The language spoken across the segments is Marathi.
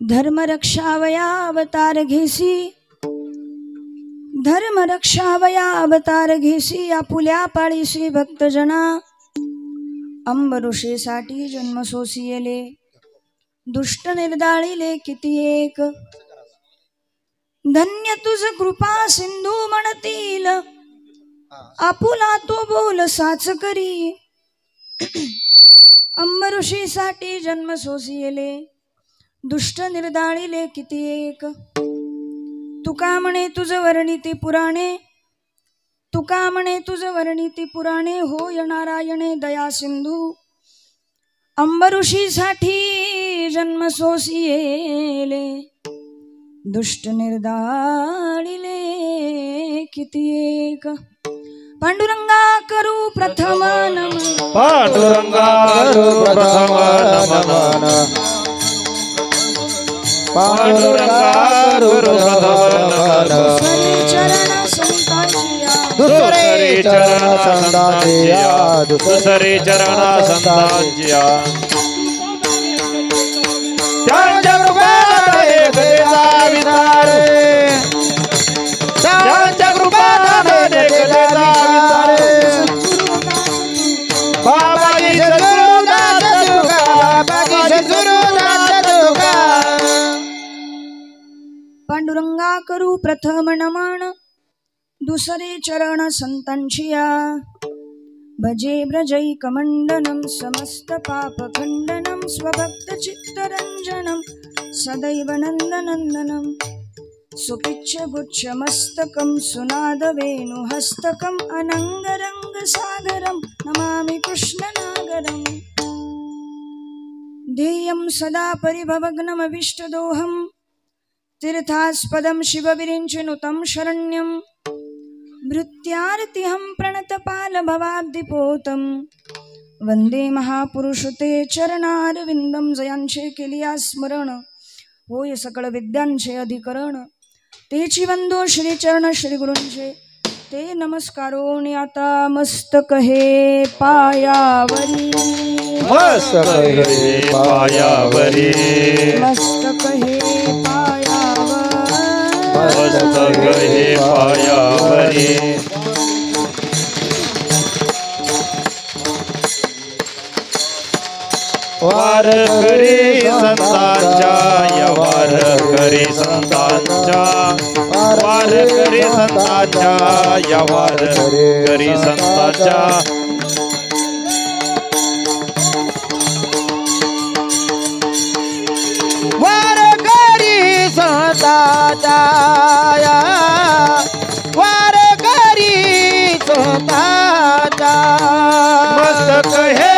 धर्म रक्षावया अवतार घेसी, धर्म रक्षावया अवतार घेसी, आपुल्या पाळीसी भक्तजना अंबऋषीसाठी जन्म सोसियले, दुष्ट निर्दाळीले किती एक, धन्य तुझ कृपा सिंधू म्हणतील, आपुला तो बोल साच करी, अंबऋषीसाठी जन्म सोसियले, दुष्ट निर्दाळीले किती एक, तुका म्हणे तुझ वर्णिती पुराणे, तुका म्हणे तुझ वर्णिती पुराणे, होय नारायणे दया सिंधू, अंबऋषीसाठी जन्म सोसियेले, दुष्ट निर्दाळीले किती एक, पांडुरंगा करू प्रथम नमन, पांडुरंगा करू प्रथम नमन, पांडुरंगा करू प्रथम नमन, चरण संतांचिया, दुसरे चरण संतांचिया, दुसरे चरण संतांचिया, त्यांच्या कृपेने केला विचार, त्यांच्या कृपेने केला विचार, बाबाजी सद्गुरुदास तुका, बाबाजी सद्गुरुदास तुका, पांडुरंगा करू प्रथम नमन, दुसरे चरण संतांचिया, भजे ब्रजैकमंडनं समस्त पाप खंडनं, स्वभक्त चित्तरंजनं सदैव नंदनंदनं, सुपिच्छ गुच्छ मस्तकं सुनाद वेणुहस्तकं, अनंगरंग सागरं नमामि कृष्णनागरं, ध्येयं सदा परिभवग्नमभीष्टदोहं, तीर्थास्पदं शिवविरिञ्चिनुतं शरण्यं, भृत्यार्तिहं प्रणतपालभवाब्धिपोतं, वंदे महापुरुष ते चरणारविंदं, जयांचे केलिया स्मरण होय सकळ विद्यांचे अधिकरण, तेची वंदो श्रीचरण श्रीगुरूंचे, ते नमस्कारोनी आता मस्तक हे पायावरी, मस्तक हे पायावरी, मस्तक हे पायावरी, मस्तक हे पायावरी, वारकरी संतांच्या या वारकरी संतांच्या, वारकरी संतांच्या या वारकरी संतांच्या, वारकरी संतांच्या, वारकरी संतांच्या, मस्तक हे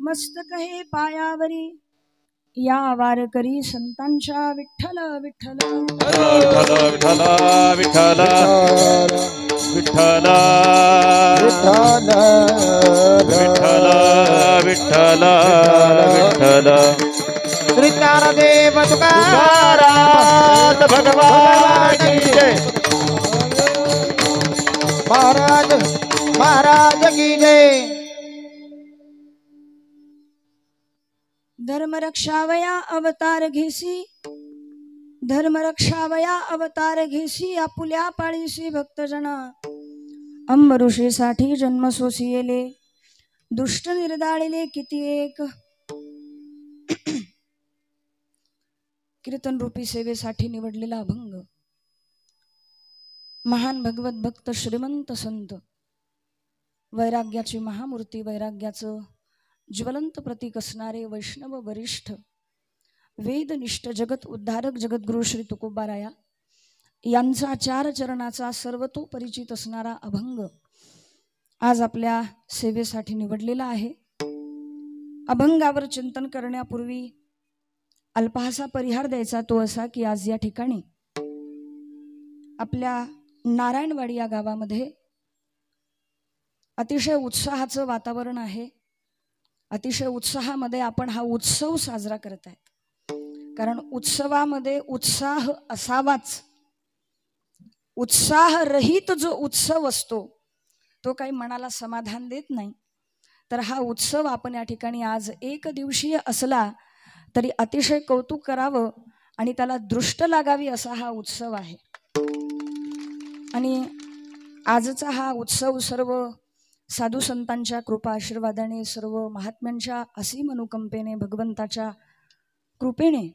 मस्तक हे पायावरी, या वारकरी संतांच्या विठ्ठल विठ्ठल विठ्ठल विठ्ठल विठ्ठल विठ्ठल विठ्ठल विठ्ठल, श्री ज्ञानदेव तुकाराम भगवान की जय, महाराज महाराज की जय, धर्म रक्षावया अवतार घेसी, धर्म रक्षावया अवतार घेसी, आपुल्या पाळीसी भक्तजना अंबऋषीसाठी जन्म सोसियेले, दुष्ट निर्दाळिले किती एक कीर्तन रूपी सेवेसाठी निवडलेला अभंग महान भगवत भक्त श्रीमंत संत वैराग्याची महामूर्ती वैराग्याचं ज्वलंत प्रतीक असणारे वैष्णव वरिष्ठ वेदनिष्ठ जगत उद्धारक जगद्गुरु श्री तुकोबाराया यांचा चार चरणाचा सर्वतोपरिचित असणारा अभंग आज आपल्या सेवेसाठी निवडलेला आहे। अभंगावर चिंतन करण्यापूर्वी अल्पहासा परिहार द्यायचा तो असा की आज या ठिकाणी आपल्या नारायणवाडी या गावामध्ये अतिशय उत्साहाचं वातावरण आहे। अतिशय उत्साहामध्ये आपण हा उत्सव साजरा करत आहेत, कारण उत्सवामध्ये उत्साह असावाच। उत्साहरहित जो उत्सव असतो तो काही मनाला समाधान देत नाही। तर हा उत्सव आपण या ठिकाणी आज एक दिवसीय असला तरी अतिशय कौतुक करावं आणि त्याला दृष्ट लागावी असा हा उत्सव आहे। आणि आजचा हा उत्सव सर्व साधू संतांच्या कृपा आशीर्वादाने सर्व महात्म्यांच्या असीम अनुकंपेने भगवंताच्या कृपेने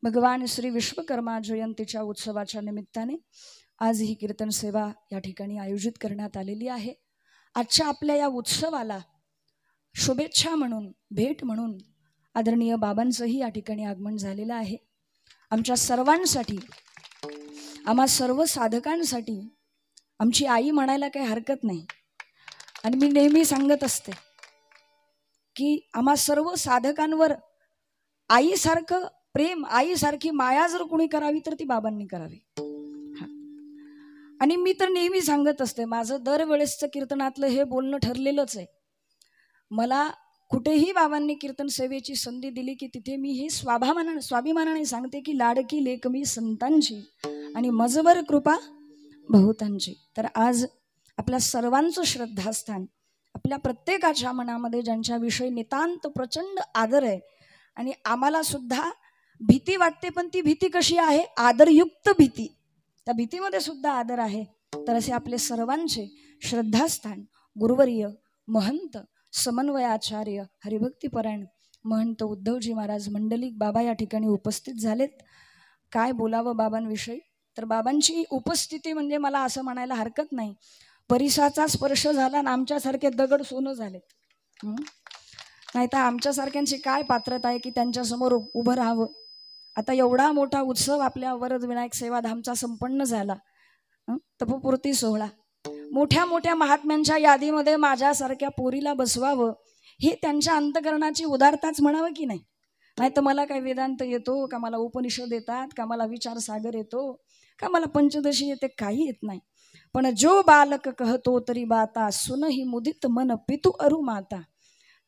भगवान श्री विश्वकर्मा जयंतीच्या उत्सवाच्या निमित्ताने आज ही कीर्तन सेवा या ठिकाणी आयोजित करण्यात आलेली आहे। आजच्या आपल्या या उत्सवाला शुभेच्छा म्हणून भेट म्हणून आदरणीय बाबांचंही या ठिकाणी आगमन झालेलं आहे। आमच्या सर्वांसाठी आम्हा सर्व साधकांसाठी आमची आई म्हणायला काही हरकत नाही। आणि मी नेहमी सांगत असते की आम्हा सर्व साधकांवर आईसारखं प्रेम आईसारखी माया जर कोणी करावी तर ती बाबांनी करावी। आणि मी तर नेहमी सांगत असते, माझं दरवेळेसचं कीर्तनातलं हे बोलणं ठरलेलंच आहे। मला कुठेही बाबांनी कीर्तन सेवेची संधी दिली की तिथे मी हे स्वाभिमानाने सांगते की लाडकी लेक मी संतांची आणि मजवर कृपा बहुतांची। तर आज आपल्या सर्वांचं श्रद्धास्थान आपल्या प्रत्येकाच्या मनामध्ये ज्यांच्याविषयी नितांत प्रचंड आदर आहे आणि आम्हाला सुद्धा भीती वाटते, पण ती भीती कशी आहे? आदरयुक्त भीती, त्या भीतीमध्ये सुद्धा आदर आहे। तर असे आपले सर्वांचे श्रद्धास्थान गुरुवर्य महंत समन्वयाचार्य हरिभक्तीपरायण महंत उद्धवजी महाराज मंडलिक बाबा या ठिकाणी उपस्थित झालेत। काय बोलावं बाबांविषयी? तर बाबांची उपस्थिती म्हणजे मला असं म्हणायला हरकत नाही, परिसाचा स्पर्श झाला आणि आमच्यासारखे दगड सोनं झालेत। नाही तर आमच्यासारख्यांची काय पात्रता आहे की त्यांच्यासमोर उभं राहावं। आता एवढा मोठा उत्सव आपल्या वरद विनायक सेवाधामचा संपन्न झाला, तपोपूर्ती सोहळा, मोठ्या मोठ्या महात्म्यांच्या यादीमध्ये माझ्यासारख्या पोरीला बसवावं हे त्यांच्या अंतकरणाची उदारताच म्हणावं की नाही? नाही तर मला काय वेदांत येतो का, मला उपनिषद येतात का, मला विचारसागर येतो का, मला पंचदशी येते, काही येत नाही। पण जो बालक कहतो तरी बाता सुनही मुदित मन पितू अरु माता।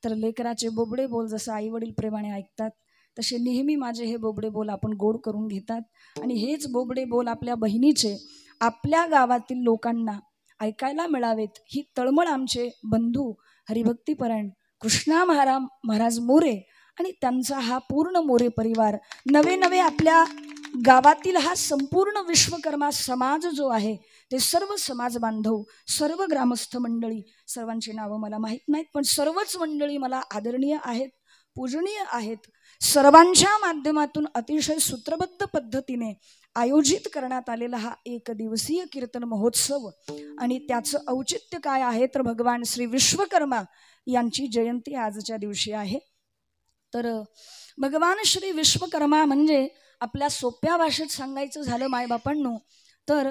तर लेकराचे बोबडे बोल जसं आई वडील प्रेमाने ऐकतात तसे नेहमी माझे हे बोबडे बोल आपण गोड करून घेतात आणि हेच बोबडे बोल आपल्या बहिणीचे आपल्या गावातील लोकांना ऐकायला मिळावेत ही तळमळ आमचे बंधू हरिभक्तीपरायण कृष्णा महाराज मोरे आणि त्यांचा हा पूर्ण मोरे परिवार नवे नवे आपल्या गावातील हा संपूर्ण विश्वकर्मा समाज जो आहे ते सर्व समाज बांधव सर्व ग्रामस्थ मंडळी, सर्वांची नावं मला माहीत नाहीत पण सर्वच मंडळी मला आदरणीय आहेत, पूजनीय आहेत। सर्वांच्या माध्यमातून अतिशय सूत्रबद्ध पद्धतीने आयोजित करण्यात आलेला हा एक दिवसीय कीर्तन महोत्सव आणि त्याचं औचित्य काय आहे तर भगवान श्री विश्वकर्मा यांची जयंती आजच्या दिवशी आहे। तर भगवान श्री विश्वकर्मा म्हणजे आपल्या सोप्या भाषेत सांगायचं झालं मायबापांनो तर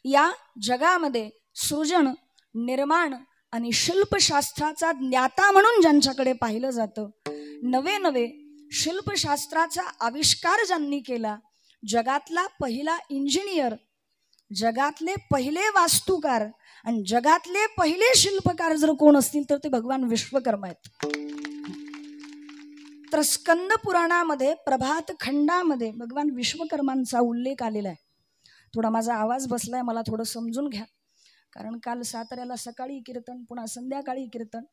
या जगामध्ये सृजन निर्माण आणि शिल्पशास्त्राचा ज्ञाता म्हणून ज्यांच्याकडे पाहिलं जातं, नवे नवे शिल्पशास्त्राचा आविष्कार ज्यांनी केला, जगातला पहिला इंजिनियर, जगातले पहिले वास्तुकार आणि जगातले पहिले शिल्पकार जर कोण असतील तर ते भगवान विश्वकर्मा आहेत। तर स्कंद पुराणामध्ये प्रभात खंडामध्ये भगवान विश्वकर्मांचा उल्लेख आलेला आहे। थोडा माझा आवाज बसलाय, मला थोडं समजून घ्या, कारण काल साताऱ्याला सकाळी कीर्तन पुन्हा संध्याकाळी कीर्तन,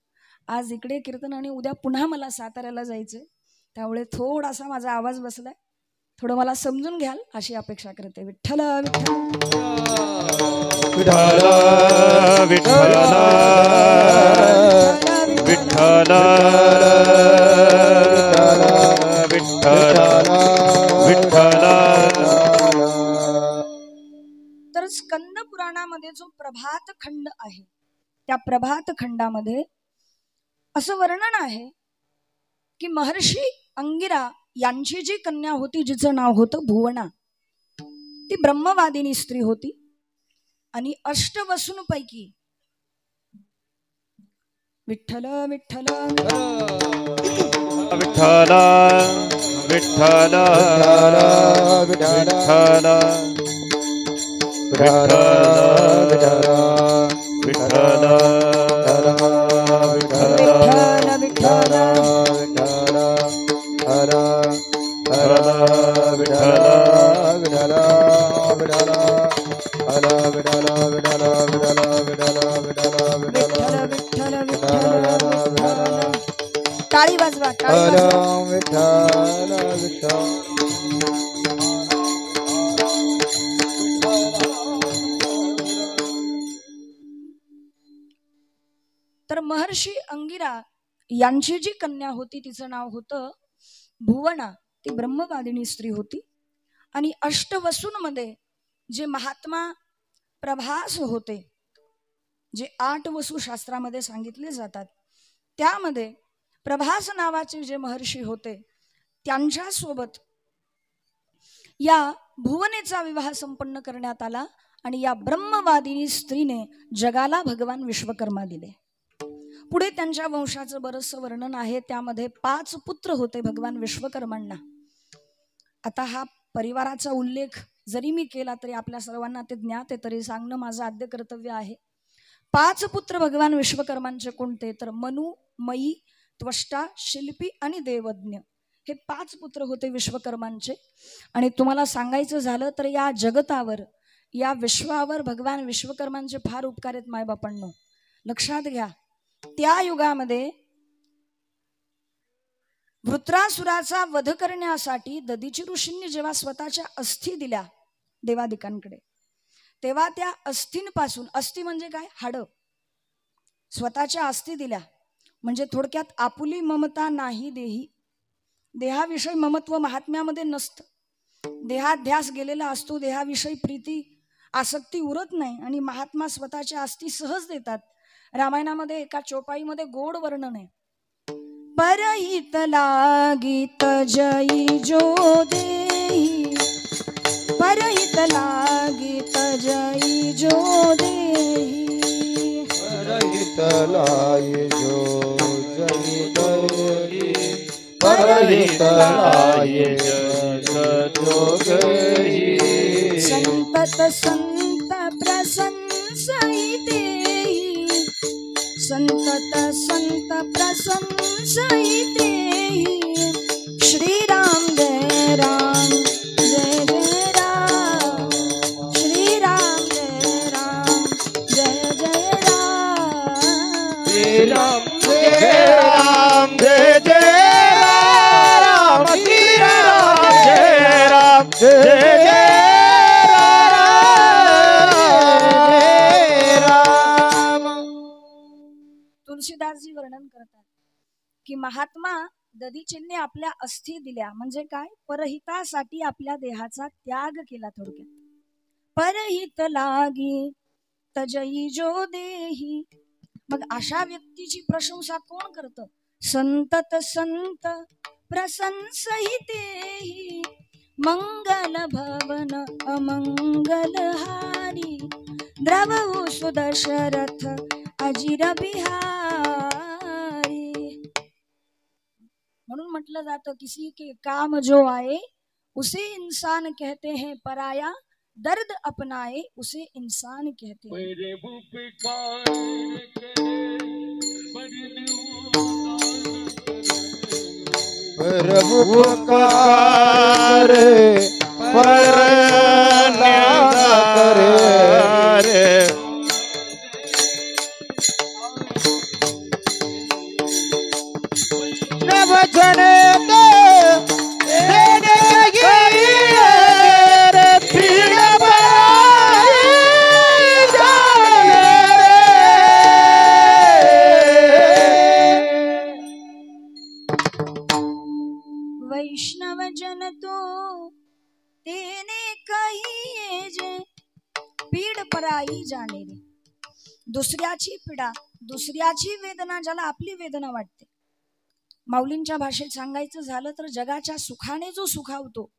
आज इकडे कीर्तन आणि उद्या पुन्हा मला साताऱ्याला जायचंय, त्यामुळे थोडासा माझा आवाज बसलाय, थोडं मला समजून घ्याल अशी अपेक्षा करते। विठ्ठल विठ्ठल विठ्ठल विठ्ठल विठ्ठल विठ्ठल. तर स्कंद पुराणामध्ये जो प्रभात खंड आहे त्या प्रभात खंडामध्ये असं वर्णन आहे की महर्षी अंगिरा यांची जी कन्या होती जिचं नाव होतं भुवना, ती ब्रह्मवादिनी स्त्री होती आणि अष्टवसूंपैकी विठ्ठल विठ्ठल विठ्ठल विठ्ठल विठ्ठल विठ्ठल विठ्ठल विठ्ठल टाळी वाजवा, टाळी वाजवा. तर महर्षी अंगिरा यांची जी कन्या होती तिचं नाव होतं भुवना, ती ब्रह्मवादिनी स्त्री होती. आणि अष्टवसूंमध्ये जे महात्मा प्रभास होते, जे 8 वसू शास्त्रामध्ये सांगितले जातात, त्यामध्ये प्रभास नावाचे जे महर्षी होते त्यांच्या सोबत या भुवनेचा विवाह संपन्न करण्यात आला आणि या ब्रह्मवादिनी स्त्रीने जगाला भगवान विश्वकर्मा दिले. पुढे त्यांच्या वंशाचं बरंचसं वर्णन आहे. त्यामध्ये 5 पुत्र होते भगवान विश्वकर्मांना. आता हा परिवाराचा उल्लेख जरी मी केला तरी आपल्या सर्वांना ते ज्ञात आहे, तरी सांगणं माझं आद्य कर्तव्य आहे. 5 पुत्र भगवान विश्वकर्मांचे कोणते तर मनु, मयी, त्वष्टा, शिल्पी आणि देवज्ञ, हे 5 पुत्र होते विश्वकर्मांचे. आणि तुम्हाला सांगायचं झालं तर या जगतावर, या विश्वावर भगवान विश्वकर्मांचे फार उपकार आहेत मायबापांनो. लक्षात घ्या, त्या युगामध्ये वृत्रासुराचा वध करण्यासाठी ददीची ऋषींनी जेव्हा स्वतःच्या अस्थी दिल्या देवादिकांकडे, तेव्हा त्या अस्थींपासून, अस्थी म्हणजे काय, हाडं, स्वतःच्या अस्थी दिल्या. म्हणजे थोडक्यात आपुली ममता नाही देही. देहाविषयी ममत्व महात्म्यामध्ये नसतं. देहाध्यास गेलेला असतो, देहाविषयी प्रीती आसक्ती उरत नाही आणि महात्मा स्वतःच्या अस्थी सहज देतात. रामायणामध्ये एका चोपाईमध्ये गोड वर्णन आहे. परहित लागित जयी जो देही, परहित लागित जयी जो देही, परहित लागे जो जयी देही, परहित लागे जो देही. संतत संत प्रशंसिते, संतत संत प्रशंसिते. श्रीराम जय राम जय जय राम, श्रीराम जय राम जय जय राम, श्रीराम जय राम जय जय राम, श्रीराम जय राम जय जय तुलसीदासजी वर्णन करतात की महात्मा दधीचींनी आपल्या अस्थी दिल्या म्हणजे काय, परहितासाठी आपल्या देहाचा त्याग केला. थोडक्यात परहित लागी तजई जो देही. मग अशा व्यक्तीची प्रशंसा कोण करतं, संतत संत प्रशंसितेहि. मंगल भवन अमंगल हारी, द्रवहु सुदशरथ अजिर बिहारी. म्हणून म्हटलं जातं किसी के काम जो आए उसे इंसान कहते हैं, पराया दर्द अपनाए उसे इंसान कहते हैं. उपकार करे भजन वैष्णव जन तो तेने काही जे पीड पराई जाणे रे. दुसऱ्याची पीडा, दुसऱ्याची वेदना ज्याला आपली वेदना वाटते. माऊलींच्या भाषेत सांगायचं झालं तर जगाच्या सुखाने जो सुखावतो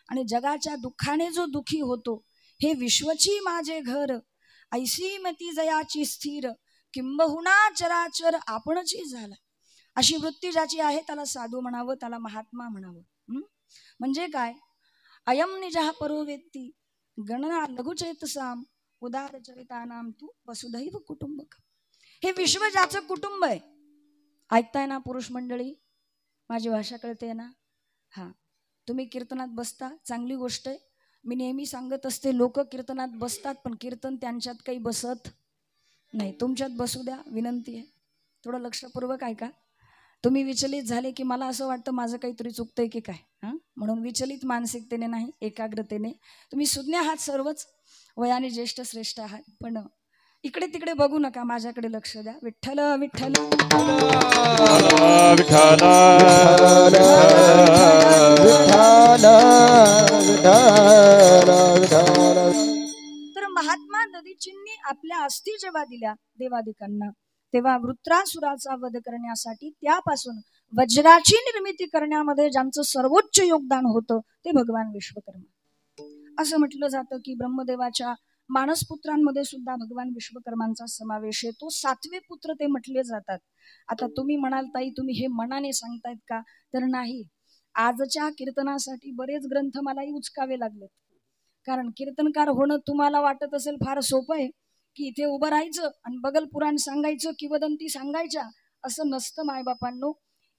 आणि जगाच्या दुःखाने जो दुःखी होतो, हे विश्वची माझे घर, ऐसी मती जयाची स्थिर, किंबहुना चराचर आपणची झाला. अशी वृत्ती ज्याची आहे त्याला साधू म्हणावं, त्याला महात्मा म्हणावं. म्हणजे काय? अयम निजः परो वेत्ती गणना लघुचेतसाम उदार चरितानाम तू वसुधैव कुटुंबक. हे विश्व ज्याचं कुटुंब आहे. ऐकताय ना पुरुष मंडळी? माझी भाषा कळते ना? हा, तुम्ही कीर्तनात बसता, चांगली गोष्ट आहे. मी नेहमी सांगत असते, लोक कीर्तनात बसतात पण कीर्तन त्यांच्यात काही बसत नाही. तुमच्यात बसू द्या, विनंती आहे. थोडं लक्षपूर्वक ऐका. तुम्ही विचलित झाले की मला असं वाटतं माझं काहीतरी चुकतंय की काय, म्हणून विचलित मानसिकतेने नाही, एकाग्रतेने. तुम्ही सुज्ञ आहात, सर्वच वयाने ज्येष्ठ श्रेष्ठ आहात, पण इकडे तिकडे बघू नका, माझ्याकडे लक्ष द्या. विठ्ठल विठ्ठल तर महात्मा दधीचींनी आपल्या अस्थी जेव्हा दिल्या देवादिकांना, तेव्हा वृत्रासुराचा वध करण्यासाठी त्यापासून वज्राची निर्मिती करण्यामध्ये ज्यांचं सर्वोच्च योगदान होतं ते भगवान विश्वकर्मा. असं म्हटलं जातं की ब्रह्मदेवाच्या मानसपुत्रांमध्ये सुद्धा भगवान विश्वकर्मांचा समावेश येतो. 7वे पुत्र ते म्हटले जातात. आता तुम्ही म्हणाल ताई तुम्ही हे मनाने सांगतायत का? तर नाही. आजच्या कीर्तनासाठी बरेच ग्रंथ मलाही उचकावे लागलेत. कारण कीर्तनकार होणं तुम्हाला वाटत असेल फार सोपं आहे की इथे उभं राहायचं आणि बगल पुराण सांगायचं, किंवदंती सांगायच्या. असं नसतं मायबापांनो.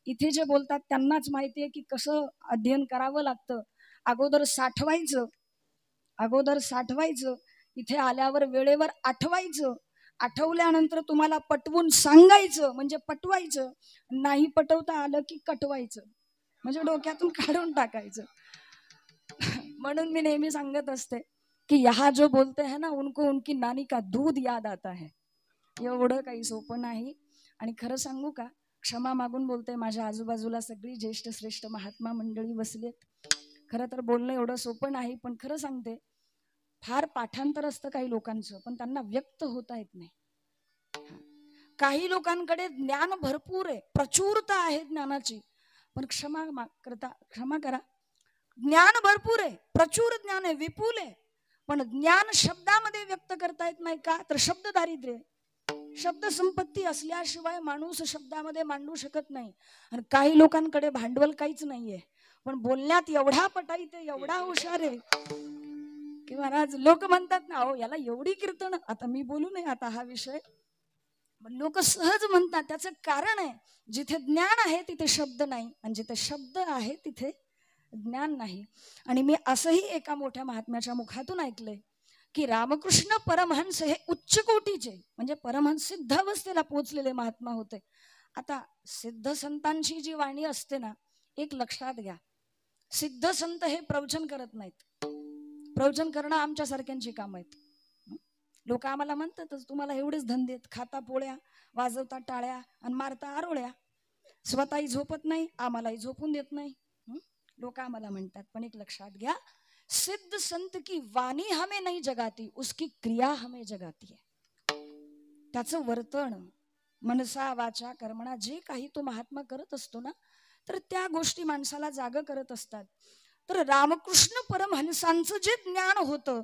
इथे जे बोलतात त्यांनाच माहिती आहे की कसं अध्ययन करावं लागतं. अगोदर साठवायचं, इथे आल्यावर वेळेवर आठवायचं, आठवल्यानंतर तुम्हाला पटवून सांगायचं म्हणजे पटवायचं, नाही पटवता आलं की कटवायचं म्हणजे डोक्यातून काढून टाकायचं. म्हणून मी नेहमी सांगत असते की यहा जो बोलते है ना उनको उनकी नानी का दूध याद आता है. एवढं काही सोपं नाही. आणि खरं सांगू का, क्षमा मागून बोलते, माझ्या आजूबाजूला सगळी ज्येष्ठ श्रेष्ठ महात्मा मंडळी बसलेत. खरं तर बोलणं एवढं सोपं नाही, पण खरं सांगते फार पाठांतर असतं काही लोकांचं, पण त्यांना व्यक्त होता येत नाही. काही लोकांकडे ज्ञान भरपूर आहे, प्रचुरता आहे ज्ञानाची, पण क्षमा करा, ज्ञान भरपूर आहे, प्रचुर ज्ञान आहे, विपुल आहे, पण ज्ञान शब्दामध्ये व्यक्त करता येत नाही का? तर शब्द दारिद्र्य. शब्द संपत्ती असल्याशिवाय माणूस शब्दामध्ये मांडू शकत नाही. आणि काही लोकांकडे भांडवल काहीच नाहीये, पण बोलण्यात एवढा पटाईत आहे, एवढा हुशार आहे की महाराज लोक म्हणतात ना, अहो याला एवढी कीर्तन. आता मी बोलू नये आता हा विषय, पण लोक सहज म्हणतात. त्याचं कारण आहे, जिथे ज्ञान आहे तिथे शब्द नाही, आणि जिथे शब्द आहे तिथे ज्ञान नाही. आणि मी असंही एका मोठ्या महात्म्याच्या मुखातून ऐकलंय की रामकृष्ण परमहंस हे उच्च कोटीचे म्हणजे परमहंस सिद्ध अवस्थेला पोहोचलेले महात्मा होते. आता सिद्ध संतांची जी वाणी असते ना, एक लक्षात घ्या, सिद्ध संत हे प्रवचन करत नाहीत. प्रवचन करणं आमच्या सारख्यांची काम आहेत. लोक आम्हाला म्हणतातच, तुम्हाला एवढेच धंदे आहेत, खाता पोळ्या, वाजवता टाळ्या आणि मारता आरोळ्या, स्वतःही झोपत नाही, आम्हालाही झोपून देत नाही, लोक आम्हाला म्हणतात. पण एक लक्षात घ्या, सिद्ध संत की वाणी हमें नहीं जगाती, उसकी क्रिया हमें जगाती है. त्याचं वर्तन मनसा वाचा कर्मणा जे काही तो महात्मा करत असतो ना, तर त्या गोष्टी माणसाला जाग करत असतात. तर रामकृष्ण परमहंसांचं जे ज्ञान होतं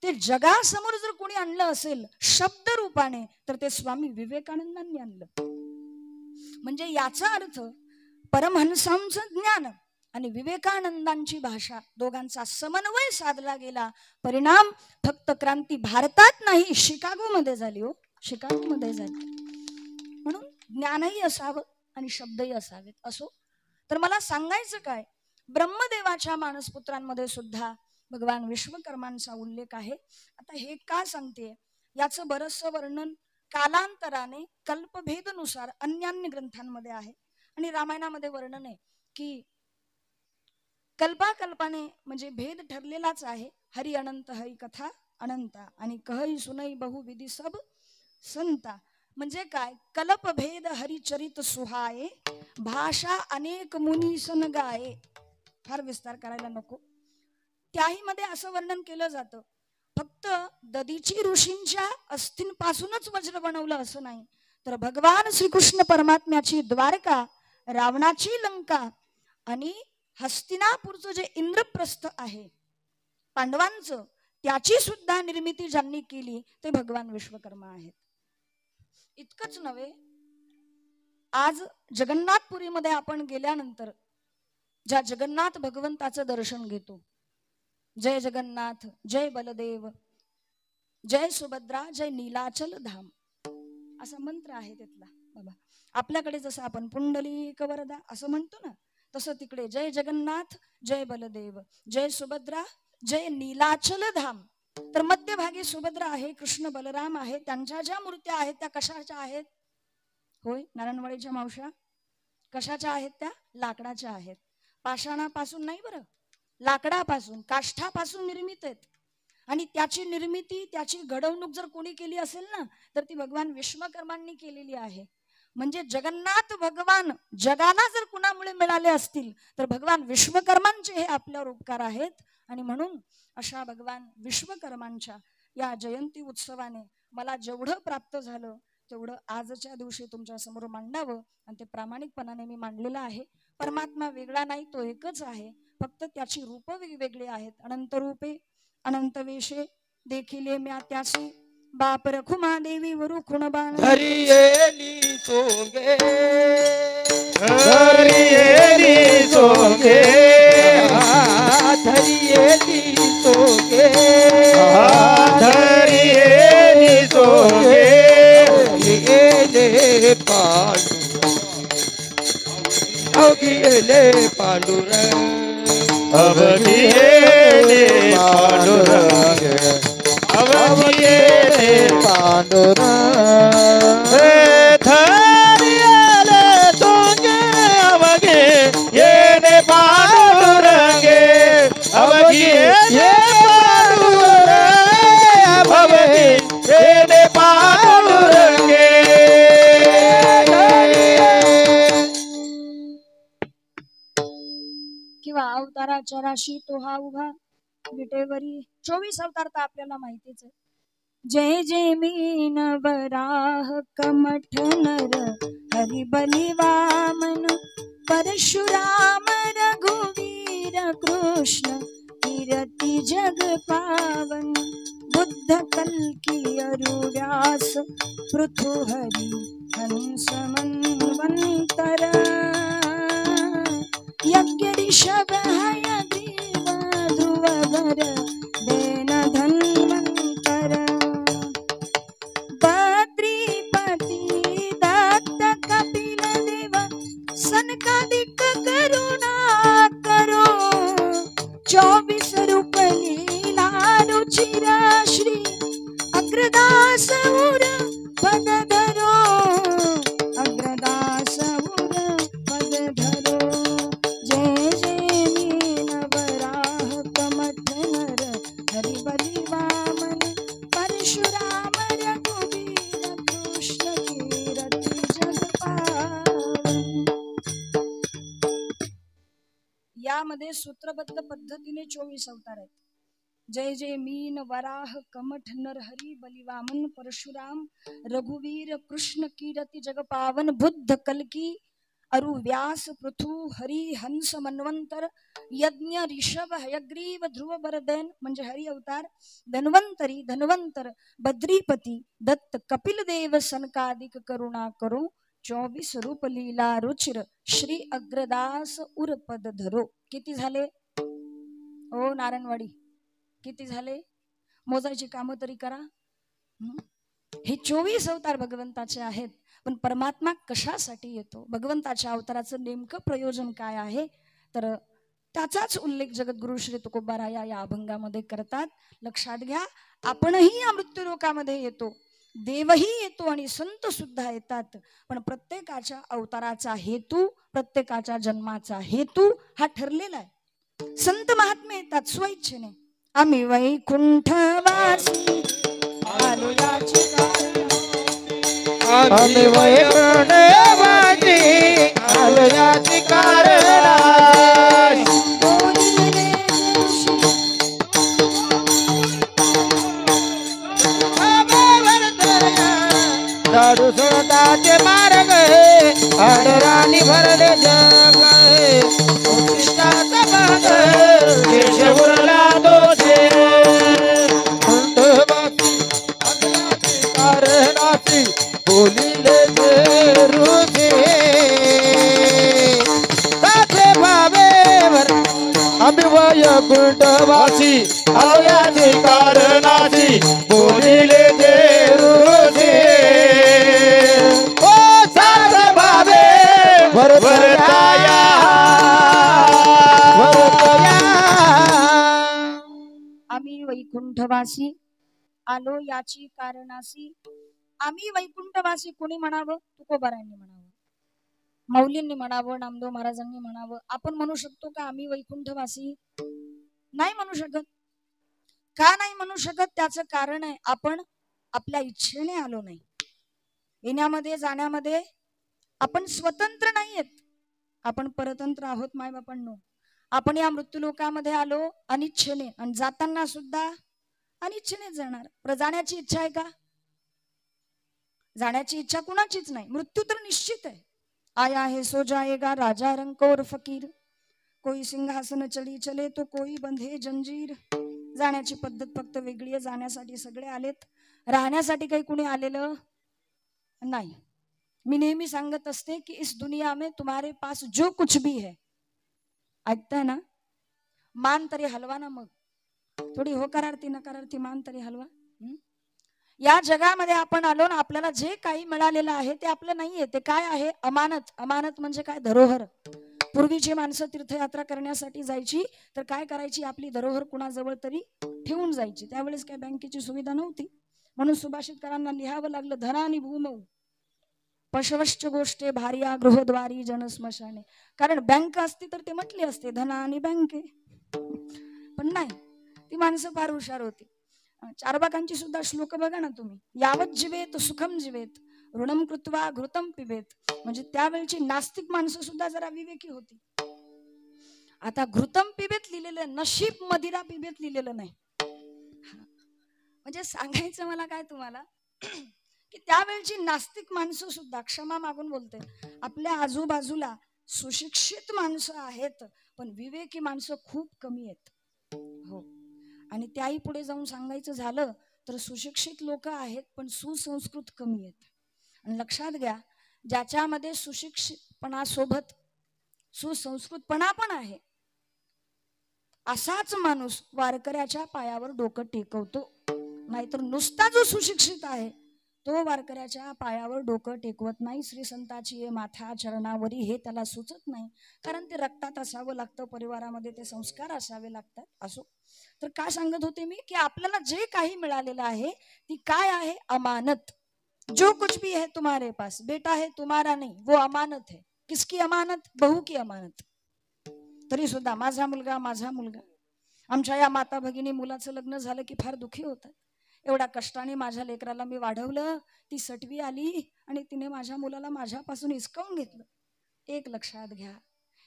ते जगासमोर जर कोणी आणलं असेल शब्द रूपाने, तर ते स्वामी विवेकानंदांनी आणलं. म्हणजे याचा अर्थ परमहंसांचं ज्ञान आणि विवेकानंदांची भाषा दोघांचा समन्वय साधला गेला. परिणाम फक्त क्रांती भारतात नाही, शिकागोमध्ये झाली. हो, शिकागोमध्ये झाली. म्हणून ज्ञानही असावं आणि शब्दही असावेत. असो, तर मला सांगायचं काय, ब्रह्मदेवाच्या मानसपुत्रांमध्ये सुद्धा भगवान विश्वकर्मांचा उल्लेख आहे. आता हे का सांगते, याचं बरंचसं वर्णन कालांतराने कल्पभेदनुसार अन्यान्य ग्रंथांमध्ये आहे. आणि रामायणामध्ये वर्णन आहे की कल्पाकल्पाने म्हणजे भेद ठरलेलाच आहे. हरी अनंत हरी कथा अनंता आणि कहई सुनई बहुविधी सब संता. म्हणजे काय, कल्पभेद हरिचरित सुहाये, भाषा अनेक मुनी सन गाये. फार विस्तार करायला नको. त्याही मध्ये असं वर्णन केलं जातं, फक्त ददीची ऋषींच्या अस्थींपासूनच वज्र बनवलं असं नाही, तर भगवान श्रीकृष्ण परमात्म्याची द्वारका, रावणाची लंका आणि हस्तिनापूरचं जे इंद्रप्रस्थ आहे पांडवांचं, त्याची सुद्धा निर्मिती ज्यांनी केली ते भगवान विश्वकर्मा आहेत. इतकंच नव्हे, आज जगन्नाथपुरीमध्ये आपण गेल्यानंतर ज्या जगन्नाथ भगवंताचं दर्शन घेतो, जय जगन्नाथ, जय बलदेव, जय सुभद्रा, जय नीलाचल धाम, असा मंत्र आहे तिथला. बाबा आपल्याकडे जसं आपण पुंडलिक वरदा असं म्हणतो ना, तसं तिकडे जय जगन्नाथ, जय बलदेव, जय सुभद्रा, जय नीलाचल धाम. तर मध्यभागी सुभद्रा आहे, कृष्ण बलराम आहे. त्यांच्या ज्या मूर्त्या आहेत त्या कशाच्या आहेत? होय, नारायणवाडीच्या मावश्या कशाच्या आहेत? त्या लाकडाच्या आहेत. पाषाणापासून नाही बरं, लाकडापासून, काष्ठापासून निर्मित आहेत. आणि त्याची निर्मिती, त्याची घडवणूक जर कोणी केली असेल ना, तर ती भगवान विश्वकर्मांनी केलेली आहे. म्हणजे जगन्नाथ भगवान जगाला जर कुणामुळे मिळाले असतील तर भगवान विश्वकर्मांचे हे आपल्यावर उपकार आहेत. आणि म्हणून अशा भगवान विश्वकर्मांच्या या जयंती उत्सवाने मला जेवढं प्राप्त झालं तेवढं आजच्या दिवशी तुमच्या समोर मांडावं, आणि ते प्रामाणिकपणाने मी मांडलेलं आहे. परमात्मा वेगळा नाही, तो एकच आहे, फक्त त्याची रूप वेगवेगळी आहेत. अनंत रूपे अनंत वेशे देखिले म्या त्यासी, बाप रखुमा देवी वरु खुणबाण धरियेली सोंगे, धरियेली सोंगे, धरियेली सोंगे, धरियेली सोंगे, गेले पांडुरंग, गेले पांडुरंग, गेले पांडुरंग, गेले पांडुरंग, धरियेले सोंगे, अवगे येणे पांडुरंगे, अवगे ये पांडुरंग, अवगे येणे पांडुरंगे. किंवा अवताराच्या राशी तो हा उभा विटेवरी. 24 अवतार तर आपल्याला माहितीच आहे. जय जय मीन वराह कमठ नर, हरि बलि वामन परशुराम, रघुवीर कृष्ण कीर्ति जग पावन, बुद्ध कल्की अरु व्यास पृथु हरि हंस मन्वंतर, यज्ञ ऋषभ हयग्रीव ध्रुवधर देन धन्वंतर, बद्रीपति दत्त कपिल देव सनकादिक करुणा करो, 24 रूप लीला रुचिर श्री अग्रदास उर पद धरो, अग्रदास उर पद धरो. जय जय मीन वराह कमठ नर, हरि बलि वामन परशुराम, रघुवीर कृष्ण कीर्ति जग पावन. यामध्ये सूत्रबद्ध पद्धतीने 24 अवतार आहेत. जय जय मीन वराह कमठ नर, हरि बलि वामन परशुराम, रघुवीर कृष्ण कीर्ति जग पावन, बुद्ध कल्की अरु व्यास पृथु हरि हंस मन्वंतर, यज्ञ ऋषभ हयग्रीव ध्रुव बरदैन म्हणजे हरि अवतार, धन्वंतरी धन्वंतर, बद्रीपती दत्त कपिल देव सनकादिक करुणा करो, 24 रूप लीला रुचिर श्री अग्रदास उरपद धरो. किती झाले ओ नारायणवाडी? किती झाले? मोजायची कामं तरी करा. हे 24 अवतार भगवंताचे आहेत. पण परमात्मा कशासाठी येतो, भगवंताच्या अवताराचं नेमकं प्रयोजन काय आहे, तर त्याचाच उल्लेख जगद्गुरु श्री तुकोबाराया या अभंगामध्ये करतात. लक्षात घ्या, आपणही या मृत्यूलोकामध्ये येतो, देवही येतो आणि संत सुद्धा येतात. पण प्रत्येकाच्या अवताराचा हेतू, प्रत्येकाच्या जन्माचा हेतू हा ठरलेला आहे. संत महात्मे येतात स्वइच्छेने. आम्ही वैकुंठवासी आलो याचे कारण, आम्ही वैकुंठवासी आलो याचे कारण, उद्दिष्टात भाग देश उरला दोषे खंडोबाची अग्नाची कारणाची बोलिले जे ऋषी ताचे भावे आम्ही वैकुंठवासी आवयाची कारणाची बोलिले जे ऋषी ओ सार भावे वरतया आम्ही वैकुंठवासी आलो याची कारणासी. आम्ही वैकुंठवासी कोणी म्हणावं? तुकोबारायांनी म्हणावं, मौलींनी म्हणावं, नामदेव महाराजांनी म्हणावं. आपण म्हणू शकतो का आम्ही वैकुंठवासी? नाही म्हणू शकत. का नाही म्हणू शकत? त्याचं कारण आहे आपण आपल्या इच्छेने आलो नाही. येण्यामध्ये जाण्यामध्ये आपण स्वतंत्र नाहीयेत, आपण परतंत्र आहोत मायबापांनो. आपण या मृत्यूलोकामध्ये आलो अनिच्छेने आणि जाताना सुद्धा अनिच्छेने जाणार. जाण्याची इच्छा आहे का? जाण्याची इच्छा कुणाचीच नाही. मृत्यू तर निश्चित आहे. आया है सो जाएगा, राजा रंक और फकीर. कोई सिंहासन चढी चले तो कोई बंधे जंजीर. जाण्याची पद्धत फक्त वेगळी आहे. जाण्यासाठी सगळे आलेत, राहण्यासाठी काही कुणी आलेलं नाही. मी नेहमी सांगत असते की इस दुनिया में तुम्हारे पास जो कुछ भी है, ऐकताय ना, मान तरी हलवा ना. मग थोडी होकारार्थी नकारार्थी मान तरी हलवा. या जगामध्ये आपण आलो ना, आपल्याला जे काही मिळालेलं आहे ते आपलं नाहीये. ते काय आहे? अमानत. अमानत म्हणजे काय? धरोहर. पूर्वीची माणसं तीर्थयात्रा करण्यासाठी जायची तर काय करायची? आपली धरोहर कुणाजवळ तरी ठेवून जायची. त्यावेळेस काय बँकेची सुविधा नव्हती, म्हणून सुभाषितकारांना लिहावं लागलं धनानी भूमौ पशवश्च गोष्टे भार्या गृहद्वारी जनस्मशाने. कारण बँक असती तर ते म्हटले असते धना आणि बँके, पण नाही. ती माणसं फार हुशार होती. चारबाकांची सुद्धा श्लोक बघा ना तुम्ही. यावत जीवेत सुखम जीवेत ऋणम कृत्वा घृतम पिबेत. म्हणजे त्यावेळची नास्तिक माणसं सुद्धा जरा विवेकी होती. आता घृतम पिबेत लिहिलेलं, नशीब मदिरा पिबेत लिहिलेलं नाही. म्हणजे सांगायचं मला काय तुम्हाला की त्यावेळची नास्तिक माणसं सुद्धा, क्षमा मागून बोलते, आपल्या आजूबाजूला सुशिक्षित माणसं आहेत पण विवेकी माणसं खूप कमी आहेत. हो. आणि त्याही पुढे जाऊन सांगायचं झालं तर सुशिक्षित लोक आहेत पण सुसंस्कृत कमी आहेत. आणि लक्षात घ्या, ज्याच्यामध्ये सुशिक्षितपणा सोबत सुसंस्कृतपणा पण आहे असाच माणूस वारकऱ्याच्या पायावर डोकं टेकवतो. नाहीतर नुसता जो सुशिक्षित आहे तो वारकऱ्याच्या पायावर डोकं टेकवत नाही. श्री संताची ये माथा चरणावरी हे त्याला सुचत नाही, कारण ते रक्तात असावं लागतं, परिवारामध्ये ते संस्कार असावे लागतात. असो, तर काय सांगत होते मी की आपल्याला जे काही मिळालेलं आहे ती काय आहे? अमानत. जो कुछ भी है तुम्हारे पास बेटा है तुम्हारा नहीं, वो अमानत है. किसकी अमानत? बहू की अमानत. तरी सुद्धा माझा मुलगा आमच्या या माता भगिनी मुलाचं लग्न झालं की फार दुःखी होतात. एवढ्या कष्टाने माझ्या लेकराला मी वाढवलं, ती 6वी आली आणि तिने माझ्या मुलाला माझ्यापासून हिसकावून घेतलं. एक लक्षात घ्या,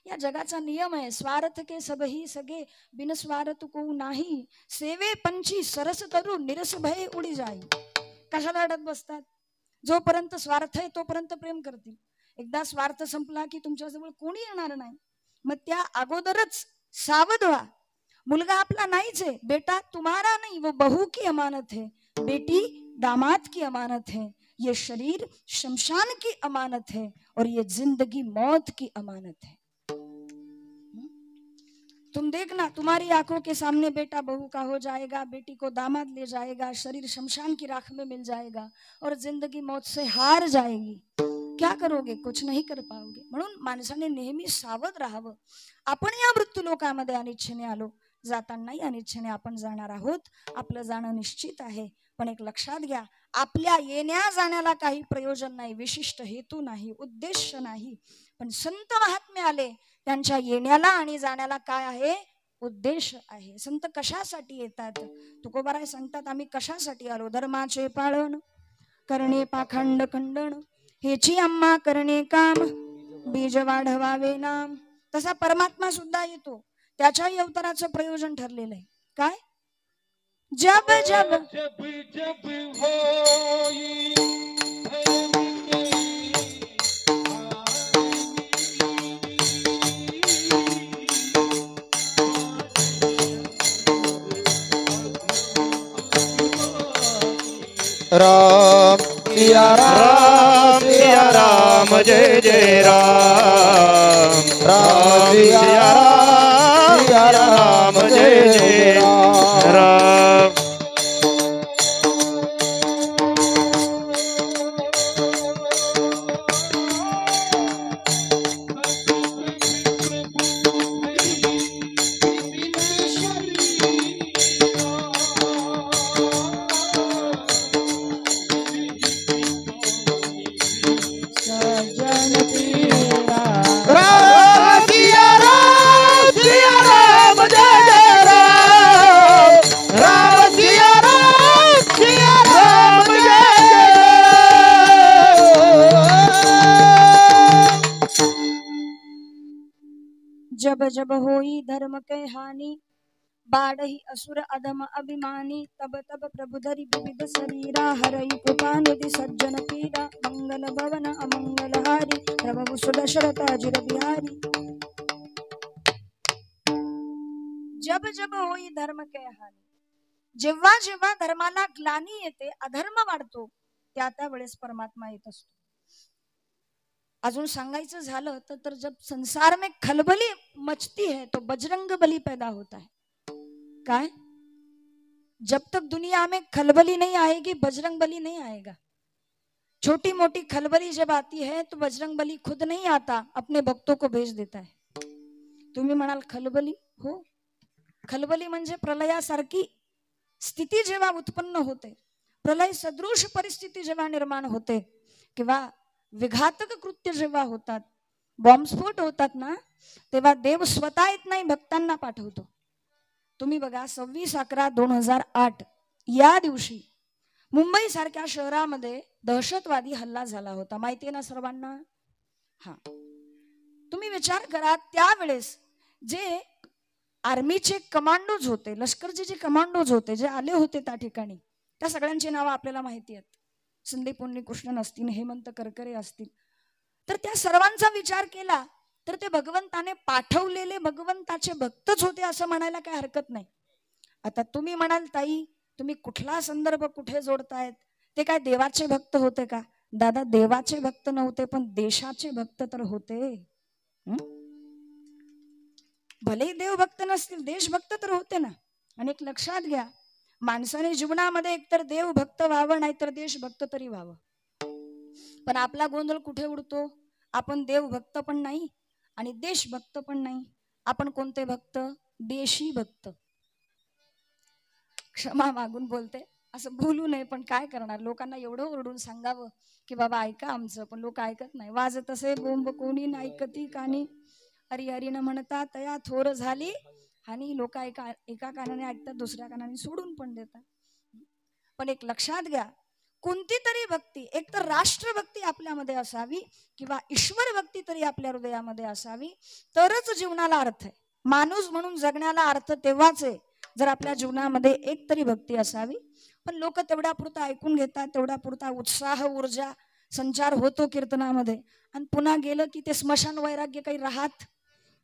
या जगाचा नियम आहे, स्वार्थ के सबही सगे बिन स्वार्थ को नाही, सेवे पंची सरस करू निरस भय उडी जाई. कशाला अडत बसतात? जोपर्यंत स्वार्थ आहे तोपर्यंत प्रेम करतील. एकदा स्वार्थ संपला की तुमच्याजवळ कोणी येणार नाही. मग त्या अगोदरच सावध व्हा. मुलगा आपला नाहीच आहे, बेटा तुम्हारा नहीं, वो बहू की अमानत है, बेटी दामाद की अमानत है, ये शरीर शमशान की अमानत है और ये जिंदगी मौत की अमानत है. तुम देखना, तुम्हारी आंखों के सामने बेटा बहू का हो जाएगा, बेटी को दामाद ले जाएगा, शरीर शमशान की राख में मिल जाएगा और जिंदगी मौत से हार जाएगी. क्या करोगे? कुछ नहीं कर पाओगे. म्हणून माणसाने नेहमी सावध राहावं. आपण या मृत्यूलोकामध्ये अनिच्छेने आलो, जातानाही अनिच्छेने आपण जाणार आहोत. आपलं जाणं निश्चित आहे. पण एक लक्षात घ्या, आपल्या येण्या जाण्याला काही प्रयोजन नाही, विशिष्ट हेतू नाही, उद्देश नाही. पण संत महात्मे आले, त्यांच्या येण्याला आणि जाण्याला काय आहे? उद्देश आहे. संत कशासाठी येतात? तुकोबाराय सांगतात, आम्ही कशासाठी आलो? धर्माचे पालन करणे, पाखंड खंडन हेची आम्हा करणे काम, बीज वाढवावे नाम. तसा परमात्मा सुद्धा येतो, त्याच्याही अवताराचं प्रयोजन ठरलेलं आहे. काय? जब जब जब होई राम सिया राम सिया राम जय जय राम राम सिया राम जय जय राम जब जब होई धर्म के हानि बाढ़ही असुर अधम अभिमानी तब तब प्रभु धरि विविध शरीरा हरई कृपा निधि सज्जन पीरा मंगल भवन अमंगल हारी प्रभु सुदशरथ अजिर बिहारी। जब जब होई धर्म के हानी, जेव्हा जेव्हा धर्माला ग्लानी येते, अधर्म वाढतो, त्या त्या वेळेस परमात्मा येत असतो। अजून सांगायचं झालं तर जब संसार में खलबली मचती है तो बजरंग बली पैदा होता है। काय? जब तक दुनिया में खलबली नहीं आएगी बजरंग बली नहीं आएगा। छोटी मोटी खलबली जब आती है तो बजरंग बली खुद नहीं आता, अपने भक्तों को भेज देता है। तुम्ही म्हणाल खलबली, हो, खलबली म्हणजे प्रलयासारखी स्थिती जेव्हा उत्पन्न होते, प्रलय सदृश परिस्थिती जेव्हा निर्माण होते किंवा विघातक कृत्य जेव्हा होतात, बॉम्बस्फोट होतात ना, तेव्हा देव स्वतः येत नाही, भक्तांना पाठवतो। तुम्ही बघा 26/11/2008 या दिवशी मुंबई सारख्या शहरामध्ये दहशतवादी हल्ला झाला होता, माहिती आहे ना सर्वांना? हा, तुम्ही विचार करा, त्यावेळेस जे आर्मीचे कमांडोज होते, लष्करचे जे कमांडोज होते, जे आले होते त्या ठिकाणी, त्या सगळ्यांची नावं आपल्याला माहिती आहेत। संदीप उन्नीकृष्णन असतील, हेमंत करकरे असतील, तर त्या सर्वांचा विचार केला तर ते भगवंताने पाठवलेले भगवंताचे भक्तच होते असं म्हणायला काही हरकत नाही। आता तुम्ही म्हणाल ताई तुम्ही कुठला संदर्भ कुठे जोडतायत, ते काय देवाचे भक्त होते का? दादा, देवाचे भक्त नव्हते पण देशाचे भक्त तर होते। भले देवभक्त नसतील, देशभक्त तर होते ना। आणि एक लक्षात घ्या, माणसाने जीवनामध्ये एकतर देवभक्त व्हावं नाहीतर देशभक्त तरी व्हावं। पण आपला गोंधळ कुठे उडतो? आपण देवभक्त पण नाही आणि देशभक्त पण नाही, आपण कोणते भक्त? देशी भक्त। क्षमा मागून बोलते, असं बोलू नये पण काय करणार, लोकांना एवढं ओरडून सांगावं की बाबा ऐका आमचं, पण लोक ऐकत नाही। वाजत असे बोंब कोणी ऐकती कानी, हरी हरी न म्हणता तया थोर झाली आणि लोक एका कानाने ऐकतात, दुसऱ्या कानाने सोडून पण देतात। पण एक लक्षात घ्या, कोणती तरी भक्ती, एक तर राष्ट्रभक्ती आपल्यामध्ये असावी किंवा ईश्वर भक्ती तरी आपल्या हृदयामध्ये असावी, तरच जीवनाला अर्थ आहे। माणूस म्हणून जगण्याला अर्थ तेव्हाच आहे जर आपल्या जीवनामध्ये एक तरी भक्ती असावी। पण लोक तेवढ्या पुरता ऐकून घेतात, तेवढ्या पुरता उत्साह ऊर्जा संचार होतो कीर्तनामध्ये, आणि पुन्हा गेलं की ते स्मशान वैराग्य काही राहत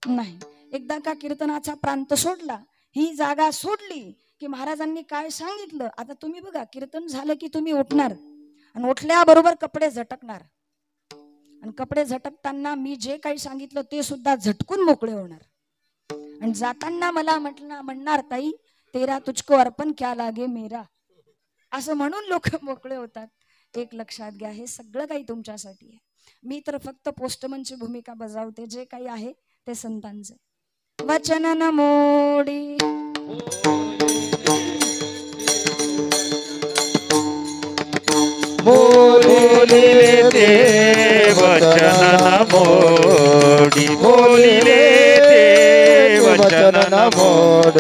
नाही। एकदा का कीर्तनाचा प्रांत सोडला, ही जागा सोडली की महाराजांनी काय सांगितलं, आता तुम्ही बघा, कीर्तन झालं की तुम्ही उठणार आणि उठल्याबरोबर कपडे झटकणार, आणि कपडे झटकताना मी जे काही सांगितलं ते सुद्धा झटकून मोकळे होणार, आणि जाताना मला म्हणणार ताई तेरा तुझको अर्पण क्या लागे मेरा, असं म्हणून लोक मोकळे होतात। एक लक्षात घ्या, हे सगळं काही तुमच्यासाठी आहे। मी तर फक्त पोस्टमनची भूमिका बजावते, जे काही आहे ते संतांचे। वचन न मोडी बोलिले ते वचन न मोडी, बोलिले ते वचन न मोड।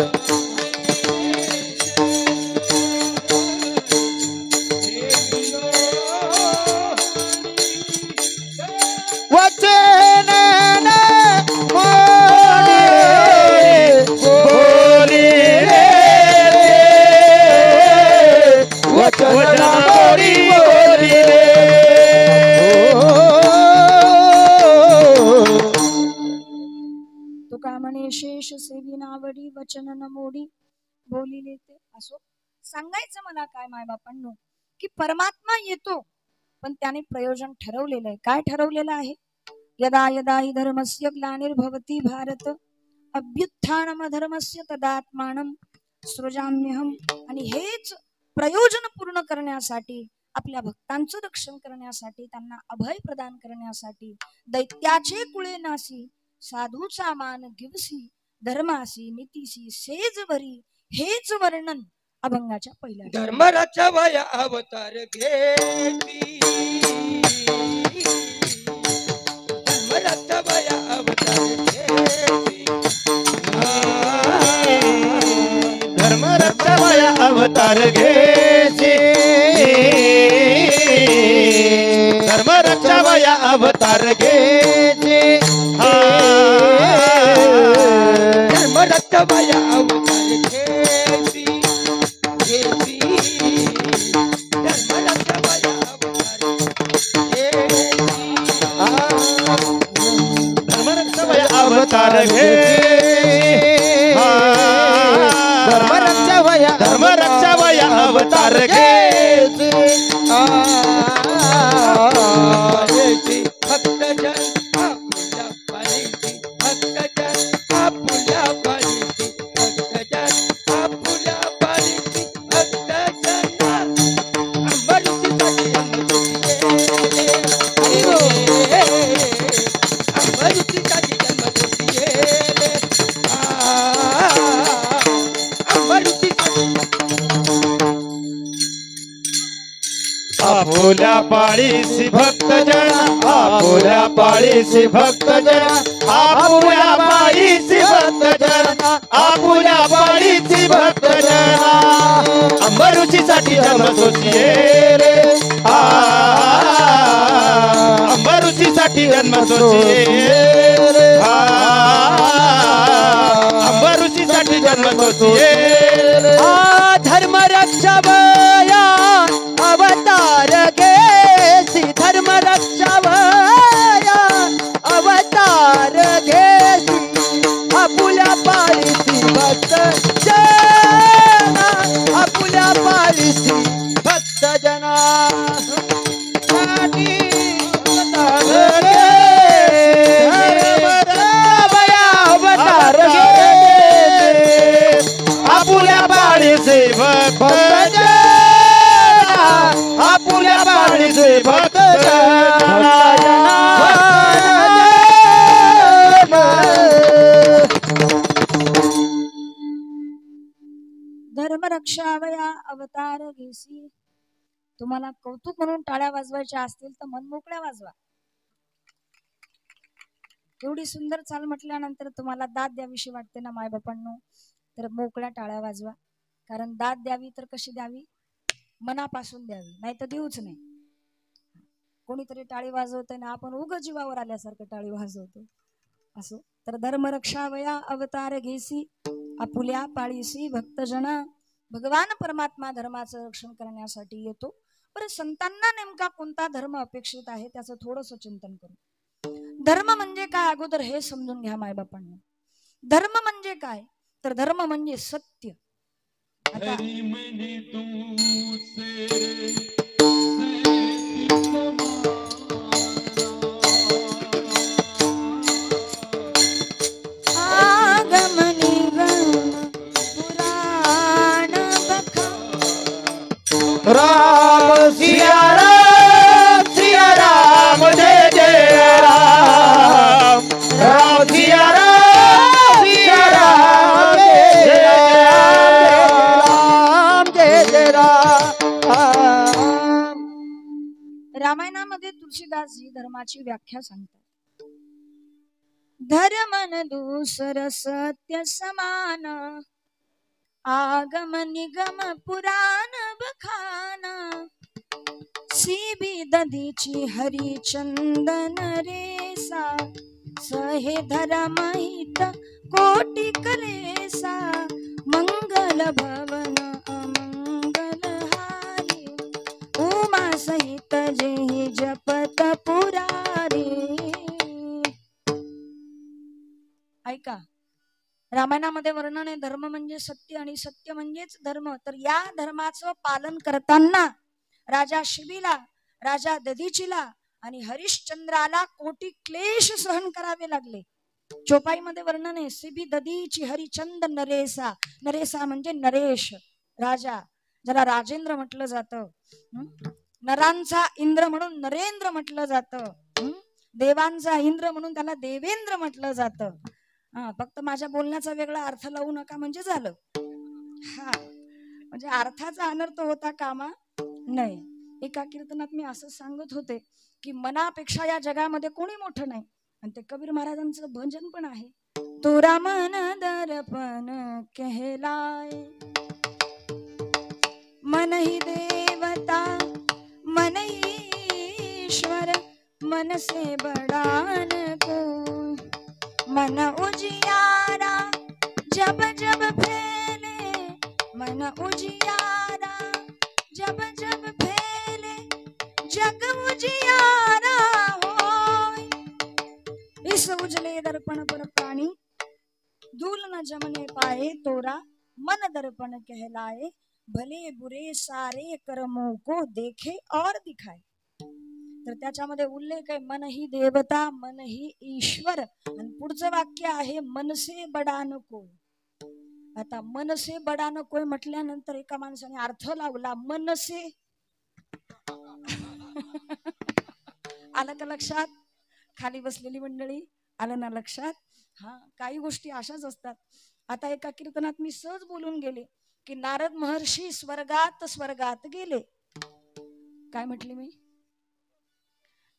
वचन न मोडी, बोलिले वचन न मोडी, बोलिले तुका म्हणे शेष सेवी नावडी, वचन न मोडी बोलिले ते। असो, सांगायचं मला काय माय बापांनो, की परमात्मा येतो, पण त्याने प्रयोजन ठरवलेलं आहे. काय ठरवलेलं आहे? यदा यदा हि धर्मस्य ग्लानिर्भवति भारत अभ्युत्थानमधर्मस्य तदात्मानं सृजाम्यहम. आणि हेच प्रयोजन पूर्ण करण्यासाठी, आपल्या भक्तांचं रक्षण करण्यासाठी, त्यांना अभय प्रदान करण्यासाठी, दैत्याचे कुळे नासी साधूचा मान गिवसी धर्मासी नीतीसी सेज भरी, हेच वर्णन अभंगाच्या पहिल्या धर्मरक्षा वया अवतार घेती, धर्मरक्षा वया अवतार घेती, धर्मरक्षा वया अवतार घेसी, धर्मरक्षा वया अवतार घेसी, धर्मरक्षा वया अवतार घेती, घेती, धर्मरक्षा वया अवतार घेती, धर्मरक्षा वया अवतार घेसी, धर्मरक्षा वया धर्मरक्षा वया अवतार घेसी, भक्तजन आपुल्या पालिती, भक्तजन आपुल्या पालिती, भक्तजन आपुल्या पालिती, भक्तजन अंबरुतीसाठी अंबरुतीसाठी जन्मदोषी येले, अंबरुतीसाठी आपुल्या पाळीसी भक्तजन, आपुल्या पाळीसी भक्तजन, आपुल्या पाळीसी भक्तजन, आपुल्या पाळीसी भक्तजन, अंबरुचीसाठी जन्मदोषी रे, अंबरुचीसाठी जन्मदोषी रे, अंबरुचीसाठी जन्मदोषी रे, धर्मरक्षा वया अवतार घेसी, धर्मरक्षा वया अवतार घेसी, आपुल्या पाळीसी भक्त जना, आपुल्या पाळीसी भक्त जना साठी अवतार अवतार आपुल्या पाळीसी भक्तजन, आपुल्या पाळीसी भक्तजन, धर्मरक्षावया अवतार घेसी. तुम्हाला कौतुक म्हणून टाळ्या वाजवायच्या असतील तर मन मोकळ्या वाजवा. एवढी सुंदर चाल म्हटल्यानंतर तुम्हाला दाद द्यावीशी वाटते ना मायबापांनो, तर मोकळ्या टाळ्या वाजवा. कारण दाद द्यावी तर कशी द्यावी? मनापासून द्यावी, नाही तर देऊच नाही. कोणीतरी टाळी वाजवतंय ना आपण उग जीवावर आल्यासारखं टाळी वाजवतो असो. तर धर्मरक्षावया अवतार घेसी, आपुल्या पाळीसी भक्तजना. भगवान परमात्मा धर्माचं रक्षण करण्यासाठी येतो. बरं, संतांना नेमका कोणता धर्म अपेक्षित आहे त्याचं थोडंसं चिंतन करू. धर्म म्हणजे काय अगोदर हे समजून घ्या मायबापांना. धर्म म्हणजे काय? तर धर्म म्हणजे सत्य. आता राम सिया राम, सिया राम जय जय राम, राम सिया राम, सिया राम जय जय राम, जय जय राम. रामायणामध्ये तुलसीदासजी धर्माची व्याख्या सांगतात. धर्म दूसर सत्य समान, आगम निगम पुराण बखान, सीबी दधीची हरिचंदन रेसा, सहे धर्म हित कोटी कलेसा, मंगल भवन अमंगल हारी, उमा सहित जेहि जपत पुरारी. ऐका, रामायणामध्ये वर्णन आहे धर्म म्हणजे सत्य आणि सत्य म्हणजेच धर्म. तर या धर्माचं पालन करताना राजा शिबीला, राजा दधीचीला आणि हरिश्चंद्राला कोटी क्लेश सहन करावे लागले. चोपाईमध्ये वर्णन आहे. सिबी दधीची हरिचंद नरेसा. नरेसा म्हणजे नरेश राजा, ज्याला राजेंद्र म्हटलं जातं. नरांचा इंद्र म्हणून नरेंद्र म्हटलं जातं. देवांचा इंद्र म्हणून त्याला देवेंद्र म्हटलं जातं. फक्त माझ्या बोलण्याचा वेगळा अर्थ लावू नका म्हणजे झालं. हा म्हणजे अर्थाचा अनर्थ होता कामा नाही. एका कीर्तनात मी असं सांगत होते की मनापेक्षा या जगामध्ये कोणी मोठं नाही. आणि ते कबीर महाराजांचं भजन पण आहे. तुरा मन दर्पण कहलाए, मन ही देवता मन ही ईश्वर, मन से बड़ा न कोई, मन उजियारा जब जब फैले, मन उजियारा जब जब फैले, जग उजियारा होय. इस उजले दर्पण पर प्राणी धूल न जमने पाए, तोरा मन दर्पण कहलाए, भले बुरे सारे कर्मों को देखे और दिखाए. तर त्याच्यामध्ये उल्लेख आहे मन ही देवता मन ही ईश्वर. आणि पुढचं वाक्य आहे मन से बडा न कोय. आता मन से बडा न कोय म्हटल्यानंतर एका माणसाने अर्थ लावला मन से. आलं का लक्षात? खाली बसलेली मंडळी आलं ना लक्षात? हा काही गोष्टी अशाच असतात. आता एका कीर्तनात मी सहज बोलून गेले की नारद महर्षी स्वर्गात गेले. काय म्हटले मी?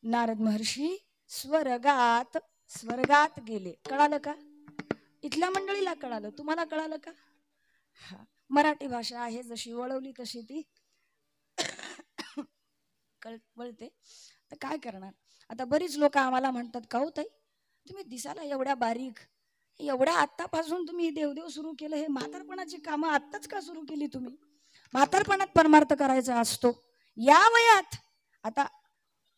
नारद महर्षी स्वर्गात गेले. कळालं का? इथल्या मंडळीला कळालं, तुम्हाला कळालं का? हा मराठी भाषा आहे, जशी वळवली तशी ती वळते. तर काय करणार? आता बरीच लोक आम्हाला म्हणतात का हो ताई तुम्ही दिसायला एवढ्या बारीक, एवढ्या आत्तापासून तुम्ही देवदेव सुरू केलं, हे म्हातारपणाची कामं आत्ताच का सुरू केली तुम्ही? म्हातारपणात परमार्थ करायचा असतो या वयात. आता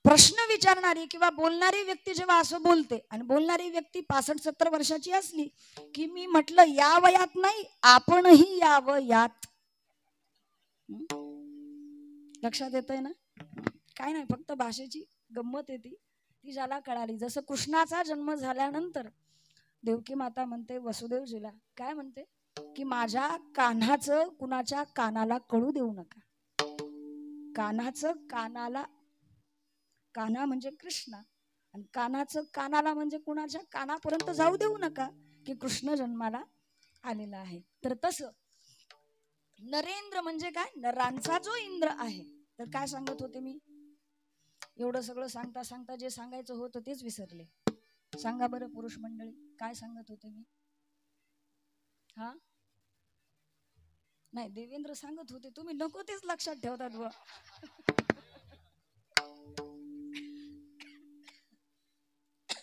प्रश्न विचारणारी किंवा बोलणारी व्यक्ती जेव्हा असं बोलते आणि बोलणारी व्यक्ती 65-70 वर्षाची असली की मी म्हटलं या वयात नाही, आपणही या वयात. लक्षात येतंय ना? काय नाही, फक्त भाषेची गंमत येते ती ज्याला कळाली. जसं कृष्णाचा जन्म झाल्यानंतर देवकी माता म्हणते वसुदेवजीला, काय म्हणते की माझ्या कान्हाचं कुणाच्या कानाला कळू देऊ नका. कान्हाचं कानाला, कान्हा म्हणजे कृष्ण, आणि कान्हाचं कानाला म्हणजे कुणाच्या कानापर्यंत जाऊ देऊ नका की कृष्ण जन्माला आलेला आहे. तर तसं नरेंद्र म्हणजे काय? नरांचा जो इंद्र आहे. तर काय सांगत होते मी? एवढं सगळं सांगता सांगता जे सांगायचं होतं तेच विसरले. सांगा बरं पुरुष मंडळी, काय सांगत होते मी? हा नाही, देवेंद्र सांगत होते, तुम्ही नको तेच लक्षात ठेवतात बुवा.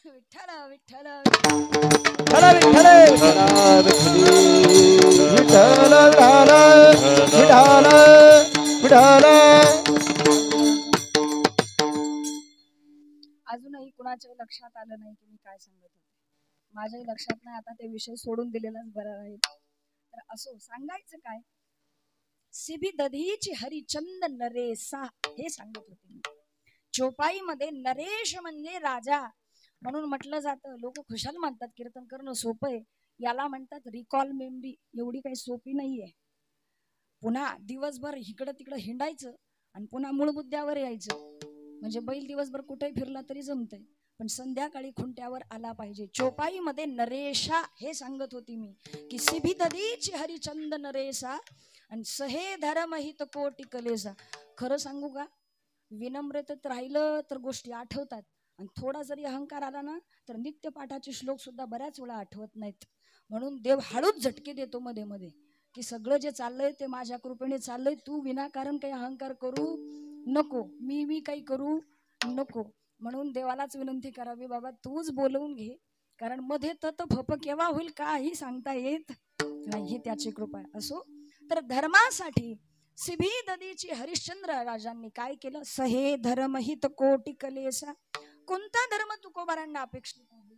विठ्ठल विठ्ठल अजूनही कुणाच्याही लक्षात आलं नाही की मी काय सांगत होते. माझ्याही लक्षात नाही. आता ते विषय सोडून दिलेलाच बरा राहील. तर असो, सांगायचं काय? सिबी दधीची हरिचंद नरेसा हे सांगत होते मी. चोपाई मध्ये नरेश म्हणजे राजा म्हणून म्हटलं जातं. लोक खुशाल म्हणतात कीर्तन करणं सोपं आहे, याला म्हणतात रिकॉल मेमरी. एवढी काही सोपी नाहीये. पुन्हा दिवसभर इकडं तिकडं हिंडायचं आणि पुन्हा मूळ मुद्द्यावर यायचं. म्हणजे बैल दिवसभर कुठेही फिरला तरी जमतंय, पण संध्याकाळी खुंट्यावर आला पाहिजे. चोपाई मध्ये नरेशा हे सांगत होती मी की सिभी दधीची हरिचंद नरेसा आणि सहे धर्महित कोटी कलेसा. खरं सांगू का, विनम्रतेत राहिलं तर गोष्टी आठवतात, आणि थोडा जरी अहंकार आला ना तर नित्यपाठाचे श्लोक सुद्धा बऱ्याच वेळा आठवत नाहीत. म्हणून देव हळूच झटके देतो मध्ये मध्ये की सगळं जे चाललंय ते माझ्या कृपेने चाललंय, तू विनाकारण काही अहंकार करू नको, मी काही करू नको. म्हणून देवालाच विनंती करावी, बाबा तूच बोलवून घे, कारण मध्ये तत फप केव्हा होईल काही सांगता येत नाही, ही त्याची कृपा आहे. असो, तर धर्मासाठी सिभी दधीची हरिश्चंद्र राजांनी काय केलं? सहे धर्महित कोटी कलेसा. कोणता धर्म तुकोबारांना अपेक्षित आहे?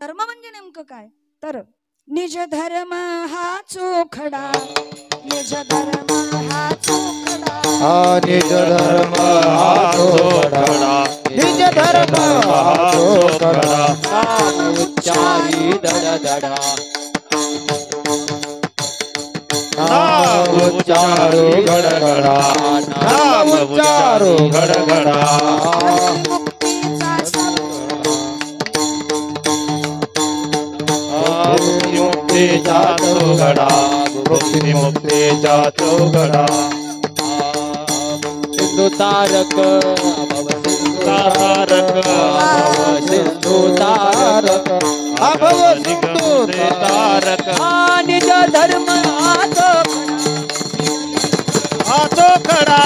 धर्म म्हणजे नेमकं काय? तर निज धर्म हा चोखडा, निज धर्म हा चोखडा, निज धर्म हा चोखडा, निज धर्म हा चोखडा, नाम उच्चारी धडधडा, नाम उच्चारो गडगडा, नाम उच्चारो गडगडा, मुक्तीचा चोखडा, मुक्ती मुक्तीचा चोखडा, सिंधू तारक अभव सिंधू तारक, अभव सिंधू तारक, अभव सिंधू तारक, निज धर्म हा चोखडा,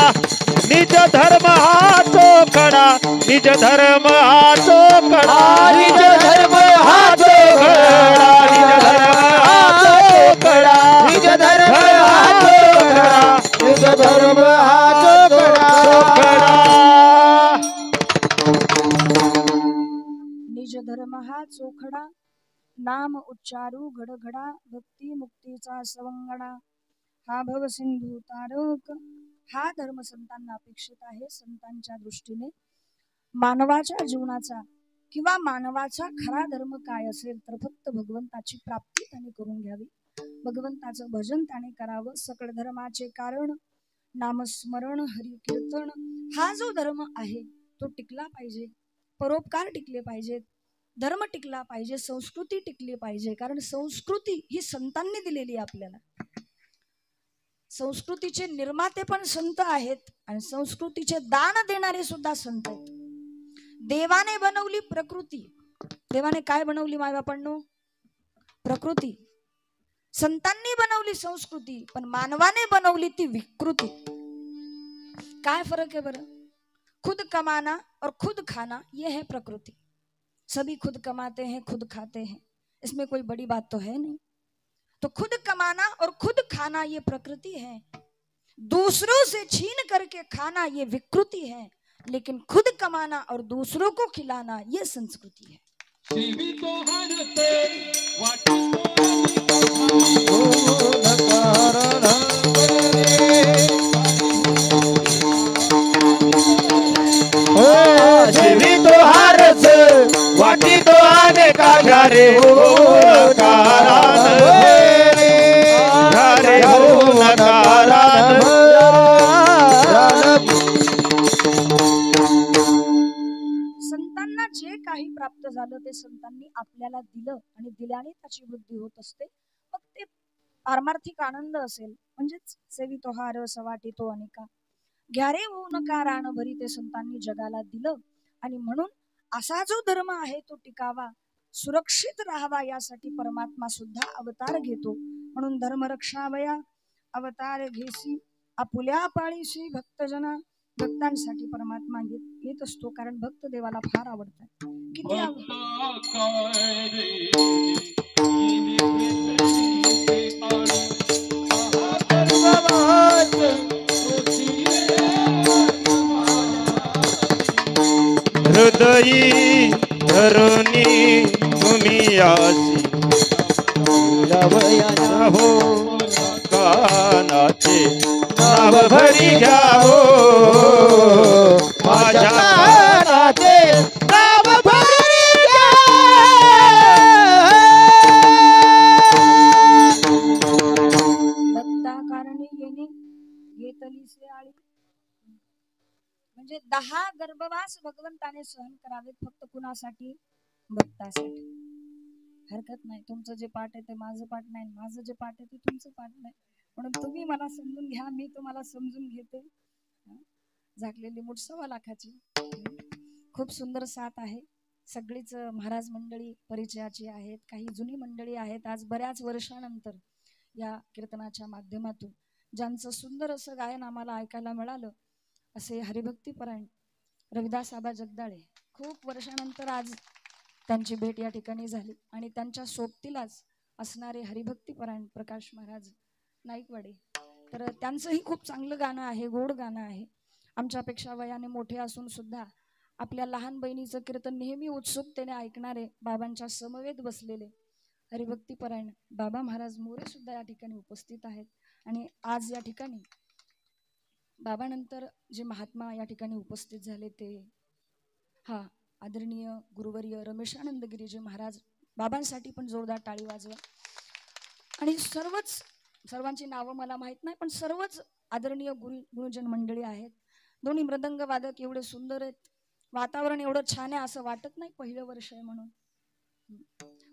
निज धर्म हा चोखडा, निज धर्म हा चोखडा, निज धर्म हा चोखडा, निज धर्म हा चोखडा, निज धर्म हा चोखडा, निज धर्म हा चोखडा, निज धर्म हा चोखडा, नाम उच्चारू घडघडा, भक्ती मुक्तीचा सवंगडा, हा भव सिंधू तारक. हा धर्म संतांना अपेक्षित आहे. संतांच्या दृष्टीने मानवाच्या जीवनाचा किंवा मानवाचा खरा धर्म काय असेल तर फक्त भगवंताची प्राप्ती त्याने करून घ्यावी, भगवंताचं भजन त्याने करावं. सकळ धर्माचे कारण नामस्मरण हरी कीर्तन. हा जो धर्म आहे तो टिकला पाहिजे, परोपकार टिकले पाहिजेत, धर्म टिकला पाहिजे, संस्कृती टिकली पाहिजे. कारण संस्कृती ही संतांनी दिलेली आहे आपल्याला. संस्कृतीचे निर्माते पण संत आहेत आणि संस्कृतीचे दान देणारे सुद्धा संत आहेत. देवाने बनवली प्रकृती. देवाने काय बनवली मायबापांनो? प्रकृती. संतांनी बनवली संस्कृती, पण मानवाने बनवली ती विकृती. काय फरक है बरं? खुद कमाना और खुद खाना ये है प्रकृति. सभी खुद कमाते हैं, खुद खाते हैं, इसमें कोई बड़ी बात तो है नहीं. तो खुद कमाना और खुद खाना ये प्रकृति है, दूसरों से छीन करके खाना ये विकृति है, लेकिन खुद कमाना और दूसरों को खिलाना ये संस्कृति है. जीवी तो हारच वाटी तो आने का घरे हो नकारान घरे हो नकारान. संतांना जे काही प्राप्त झालं ते संतांनी आपल्याला दिलं आणि दिल्याने त्याची वृद्धी होत असते. मग ते पारमार्थिक आनंद असेल म्हणजेच सेवितो हार सवाटी तो अनिका, घ्यारे हो नका रान भरी ते संतांनी जगाला दिलं. आणि म्हणून असा जो धर्म आहे तो टिकावा, सुरक्षित राहावा, यासाठी परमात्मा सुद्धा अवतार घेतो. म्हणून धर्म रक्षावया अवतार घेसी, आपुल्या पाळीशी भक्तजना. भक्तांसाठी परमात्मा येत असतो, कारण भक्त देवाला फार आवडतात. किती हृदयी धरुणी तुम्ही आसी लवया हो कानाचे नाव भरी घ्या हो, माझ्या कानाचे नाव भरी घ्या. दत्ता कारणे येणे घेतली से आळी. म्हणजे 10 गर्भवास भगवंताने सहन करावेत. फक्त कुणासाठी? भक्तासाठी. हरकत नाही, तुमचं जे पाठ आहे ते माझं पाठ नाही, माझं जे पाठ आहे ते तुमचं पाठ नाही. म्हणून तुम्ही मला समजून घ्या, मी तुम्हाला समजून घेते. झाकलेली मूठ 1.25 लाखाची. खूप सुंदर साथ आहे. सगळीच महाराज मंडळी परिचयाची आहेत, काही जुनी मंडळी आहेत. आज बऱ्याच वर्षानंतर या कीर्तनाच्या माध्यमातून ज्यांचं सुंदर असं गायन आम्हाला ऐकायला मिळालं, असे हरिभक्तीपरायण रविदास आबा जगदाळे. खूप वर्षानंतर आज त्यांची भेट या ठिकाणी झाली आणि त्यांच्या सोबतीलाच असणारे हरिभक्तीपरायण प्रकाश महाराज नाईकवाडे. तर त्यांचंही खूप चांगलं गाणं आहे, गोड गाणं आहे. आमच्यापेक्षा वयाने मोठे असून सुद्धा आपल्या लहान बहिणीचं कीर्तन नेहमी उत्सुकतेने ऐकणारे, बाबांच्या समवेत बसलेले हरिभक्तीपरायण बाबा महाराज मोरे सुद्धा या ठिकाणी उपस्थित आहेत. आणि आज या ठिकाणी बाबानंतर जे महात्मा या ठिकाणी उपस्थित झाले ते आदरणीय गुरुवर्य रमेशानंद गिरीजी महाराज. बाबांसाठी पण जोरदार टाळी वाजवा. आणि सर्वांची नावं मला माहीत नाही, पण सर्वच आदरणीय गुरुजन मंडळी आहेत. दोन्ही मृदंग वादक एवढे सुंदर आहेत, वातावरण एवढं छान आहे, असं वाटत नाही पहिलं वर्ष आहे म्हणून.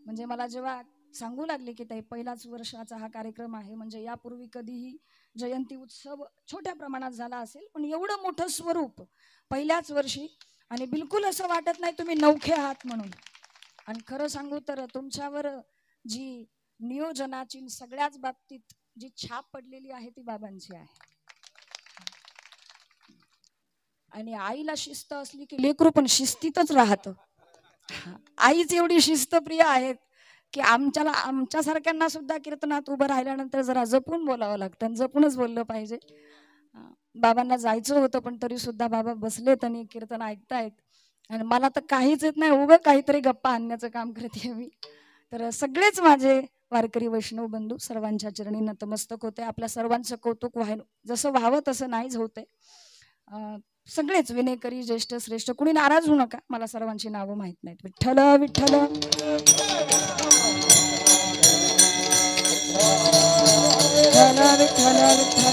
म्हणजे मला जेव्हा सांगू लागले की ताई पहिलाच वर्षाचा हा कार्यक्रम आहे, म्हणजे यापूर्वी कधीही जयंती उत्सव छोट्या प्रमाणात झाला असेल, पण एवढं मोठं स्वरूप पहिल्याच वर्षी. आणि बिलकुल असं वाटत नाही तुम्ही नवखे आहात म्हणून. आणि खरं सांगू तर तुमच्यावर जी नियोजनाची सगळ्याच बाबतीत जी छाप पडलेली आहे ती बाबांची आहे. आणि आईला शिस्त असली की लेकरू पण शिस्तीतच राहतं. आईच एवढी शिस्तप्रिय आहेत की आमच्यासारख्यांना सुद्धा कीर्तनात उभं राहिल्यानंतर जरा जपून बोलावं लागतं, जपूनच बोललं पाहिजे. बाबांना जायचं होतं पण तरी सुद्धा बाबा बसलेत आणि कीर्तन ऐकतायत. आणि मला तर काहीच येत नाही, उभं काहीतरी गप्पा आणण्याचं काम करते मी. तर सगळेच माझे वारकरी वैष्णव बंधू सर्वांच्या चरणी नतमस्तक होते. आपल्या सर्वांचं कौतुक जसं व्हावं तसं नाहीच होते. सगळेच विनेकरी ज्येष्ठ श्रेष्ठ, कुणी नाराज होऊ नका, मला सर्वांची नावं माहित नाहीत. विठ्ठल विठ्ठल विठ्ठल विठ्ठल विठ्ठल.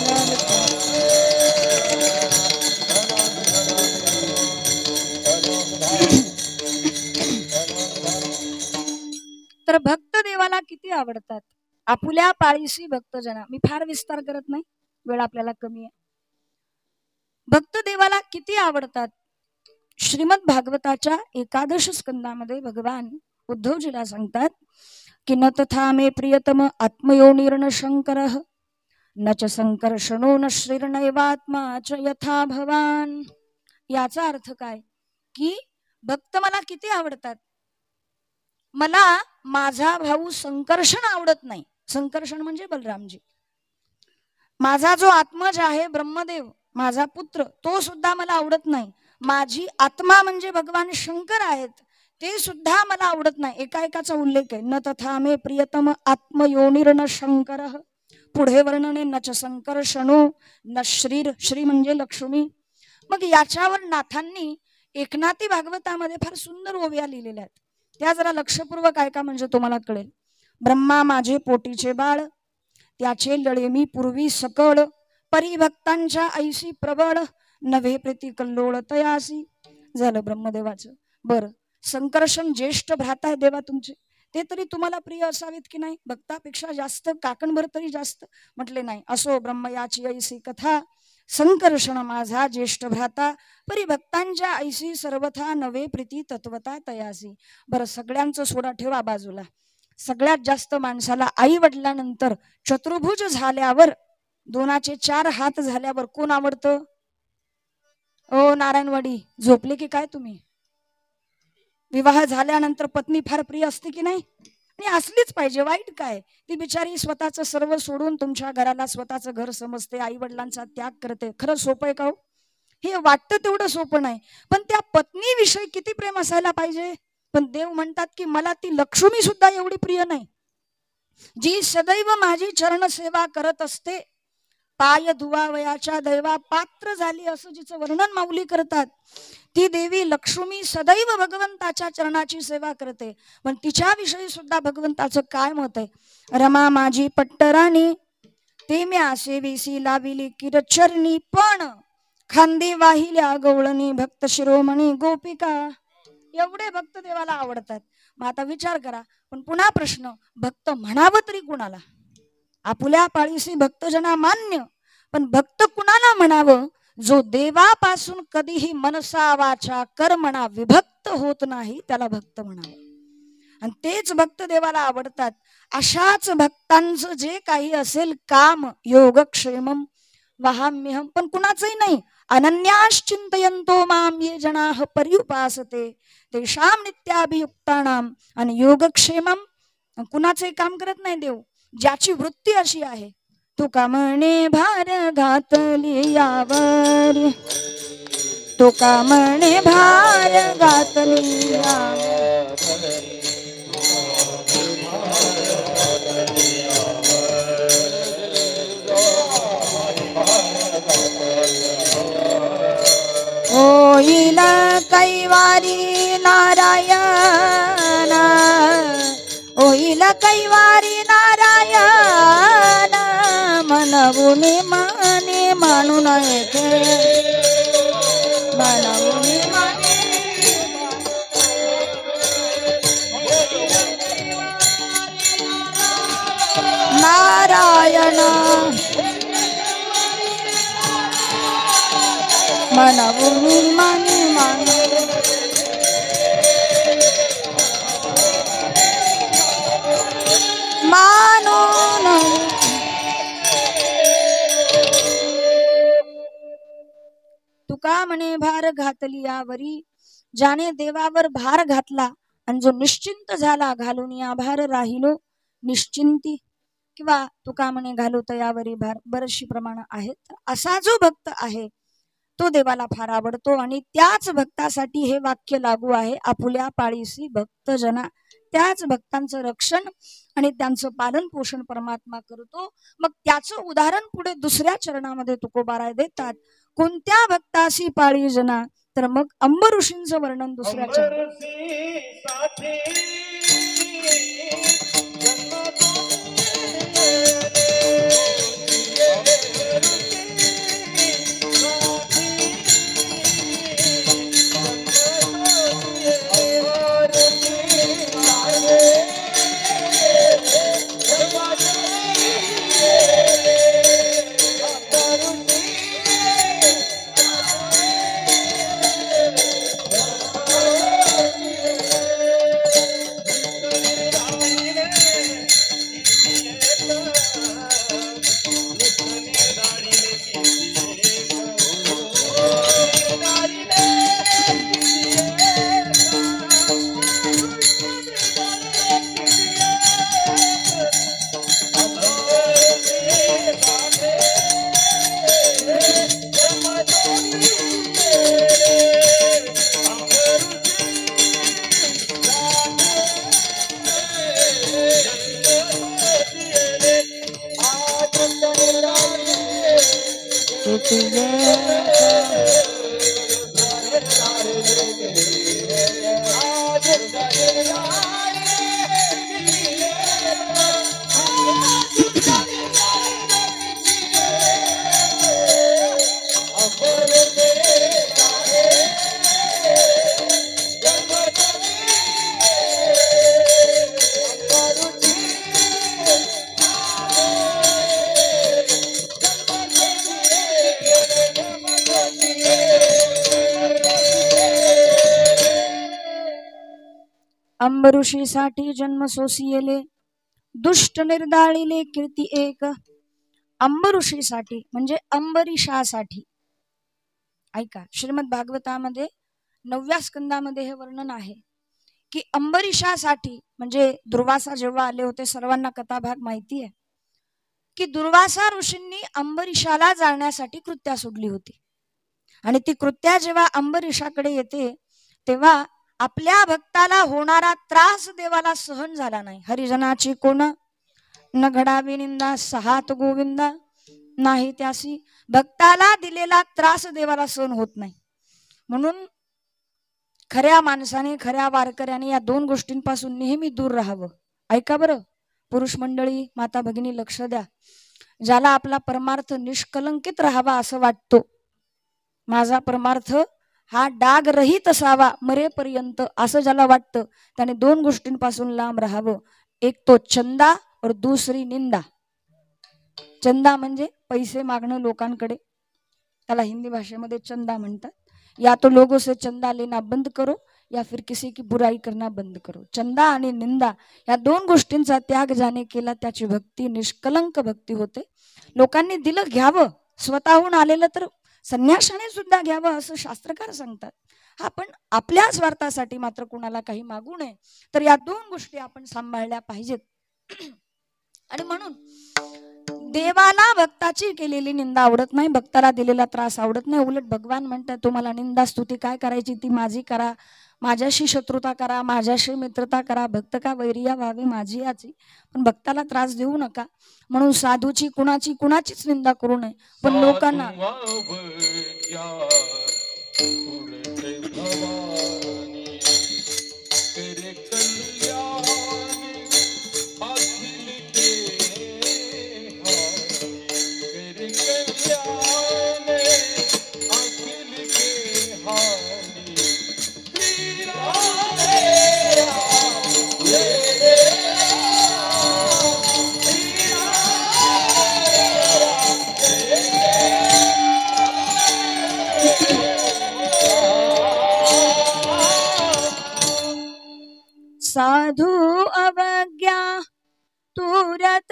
तर भक्त देवाला किती आवडतात, आपुल्या पाळीसी भक्तजना. मी फार विस्तार करत नाही, वेळ आपल्याला कमी आहे. भक्त देवाला किती आवडतात. श्रीमद भागवताच्या 11 स्कंदामध्ये भगवान उद्धवजीला सांगतात की न तथा मे प्रियतम आत्मयोनिर्न शंकरः न च संकर्षणो न श्रीर्नैवात्मा च यथा भवान. याचा अर्थ काय की भक्त मला किती आवडतात. मला माझा भाऊ संकर्षण आवडत नाही. संकर्षण म्हणजे बलरामजी. माझा जो आत्मज आहे ब्रह्मदेव, माझा पुत्र, तो सुद्धा मला आवडत नाही. माझी आत्मा म्हणजे भगवान शंकर आहेत, ते सुद्धा मला आवडत नाही. एकाएकाचा उल्लेख आहे. न तथा मे प्रियतम आत्मयोनिर्न शंकरः. पुढे वर्णने न च संकर्षणो न श्रीर. श्री म्हणजे लक्ष्मी. मग याच्यावर नाथांनी एकनाथी भागवतामध्ये फार सुंदर ओव्या लिहिलेल्या आहेत. त्या जरा लक्षपूर्वक ऐका म्हणजे तुम्हाला कळेल. ब्रह्मा माझे पोटीचे बाळ, त्याचे लळे मी पूर्वी सकळ, परिभक्तांच्या ऐशी प्रबळ, नव्हे प्रीती कल्लोळ तयासी. झालं ब्रह्मदेवाचं. बरं, संकर्षण ज्येष्ठ भ्राता आहे देवा तुमचे, ते तरी तुम्हाला प्रिय असावेत की नाही, भक्तापेक्षा जास्त, काकणभर तरी जास्त. म्हटले नाही. असो ब्रह्म याची ऐसी कथा, संकर्षण माझा ज्येष्ठ भ्राता, परिभक्तांच्या ऐशी सर्वथा नवे प्रीती तत्वता तयासी. बरं, सगळ्यांचं सोडा ठेवा बाजूला. सगळ्यात जास्त माणसाला आई वडिलांनंतर चतुर्भुज झाल्यावर, 2चे 4 हात झाल्यावर कोण आवडतं? ओ नारायणवाडी, झोपले की काय तुम्ही? विवाह झाल्यानंतर पत्नी फार प्रिय असते की नाही? आणि असलीच पाहिजे, वाईट काय? ती बिचारी स्वतःचं सर्व सोडून तुमच्या घराला स्वतःचं घर समजते, आई वडिलांचा त्याग करते. खरं सोपं आहे का हो? हे वाटतं तेवढं सोपं नाही. पण त्या पत्नीविषयी किती प्रेम असायला पाहिजे. पण देव म्हणतात की मला ती लक्ष्मी सुद्धा एवढी प्रिय नाही, जी सदैव माझी चरण सेवा करत असते. पाय धुवावयाच्या दैवा पात्र झाली असं जिचं वर्णन माऊली करतात. ती देवी लक्ष्मी सदैव भगवंताच्या चरणाची सेवा करते. पण तिच्याविषयी सुद्धा भगवंताचं काय मत आहे? रमा माझी पट्टराणी, ते म्या सेविसी लाविली किरचरणी, पण खांदी वाहिल्या गवळणी, भक्त शिरोमणी गोपिका. एवढे भक्त देवाला आवडतात. मग आता विचार करा. पण पुन्हा प्रश्न, भक्त म्हणावं तरी कुणाला? आपुल्या पाळीसी भक्तजना मान्य, पण भक्त कुणाला म्हणावं? जो देवापासून कधीही मनसा वाचा कर्मणा विभक्त होत नाही, त्याला भक्त म्हणावं. आणि तेच भक्त देवाला आवडतात. अशाच भक्तांचं जे काही असेल काम, योगक्षेमम वहाम्यहम, पण कुणाचंही नाही. अनन्याश्चिंतयन्तो माम ये जनाः पर्युपासते तेषां नित्याभियुक्तानां. आणि योगक्षेमम, कुणाचंही काम करत नाही देव. ज्याची वृत्ती अशी आहे, तुका म्हणे भार घातली यावर, तुका म्हणे भार घातली यावर. होईल कैवारी नारायण, होईल कैवारी नारायण, मनवून माने मानून येथे, मनवून माने नारायण, मनवून माने मानून तुका म्हणे भार घातली यावरी, ज्याने देवावर भार घातला आणि जो निश्चिंत झाला, घालून या भार राहिलो निश्चिंती. किंवा तुका म्हणे घालू तयावरी भार, बरेचशी प्रमाण आहेत. असा जो भक्त आहे तो देवाला फार आवडतो आणि त्याच भक्तासाठी हे वाक्य लागू आहे, आपुल्या पाळीसी भक्त जना. त्याच भक्तांचं रक्षण आणि त्यांचं पालन पोषण परमात्मा करतो. मग त्याचं उदाहरण पुढे दुसऱ्या चरणामध्ये तुकोबाराय देतात. कोणत्या भक्तासी पाळी जना, तर मग अंब ऋषींचं वर्णन दुसऱ्या चरणात. अंबऋषीसाठी जन्म सोसियेले, दुष्ट निर्दाळीले कीर्ती एक. अंबऋषीसाठी म्हणजे अंबरीशासाठी. ऐका, श्रीमद भागवतामध्ये 9व्या स्कंदामध्ये हे वर्णन आहे की अंबरीशासाठी म्हणजे दुर्वासा जेव्हा आले होते, सर्वांना कथाभाग माहिती आहे की दुर्वासा ऋषींनी अंबरीशाला जाळण्यासाठी कृत्या सोडली होती. आणि ती कृत्या जेव्हा अंबरीशाकडे येते तेव्हा आपल्या भक्ताला होणारा त्रास देवाला सहन झाला नाही. हरिजनाची कोण न घडावी निंदा, सहात गोविंदा नाही त्यासी. भक्ताला दिलेला त्रास देवाला सहन होत नाही. म्हणून खऱ्या माणसाने, खऱ्या वारकऱ्याने या दोन गोष्टींपासून नेहमी दूर राहावं. ऐका बरं पुरुष मंडळी, माता भगिनी, लक्ष द्या. ज्याला आपला परमार्थ निष्कलंकित राहावा असं वाटतो, माझा परमार्थ हा डाग रहित असावा मरेपर्यंत असं ज्याला वाटतं, त्याने दोन गोष्टींपासून लांब राहावं. एक तो चंदा और दुसरी निंदा. चंदा म्हणजे पैसे मागणं लोकांकडे, त्याला हिंदी भाषेमध्ये चंदा म्हणतात. या तो लोगों से चंदा लेना बंद करो या फिर किसी की बुराई करना बंद करो. चंदा आणि निंदा या दोन गोष्टींचा त्याग ज्याने केला त्याची भक्ती निष्कलंक भक्ती होते. लोकांनी दिलं घ्यावं, स्वतःहून आलेलं तर संन्याशाने सुद्धा घ्यावं असं शास्त्रकार सांगतात. हा, पण आपल्या स्वार्थासाठी मात्र कुणाला काही मागू नये. तर या दोन गोष्टी आपण सांभाळल्या पाहिजेत. आणि म्हणून देवाला भक्ताची केलेली निंदा आवडत नाही, भक्ताला दिलेला त्रास आवडत नाही. उलट भगवान म्हणतात तुम्हाला निंदा स्तुती काय करायची ती माझी करा, माझ्याशी शत्रुता करा, माझ्याशी मित्रता करा, भक्त का वैरिया व्हावे माझी याची, पण भक्ताला त्रास देऊ नका. म्हणून साधूची कुणाचीच निंदा करू नये, पण लोकांना तुरत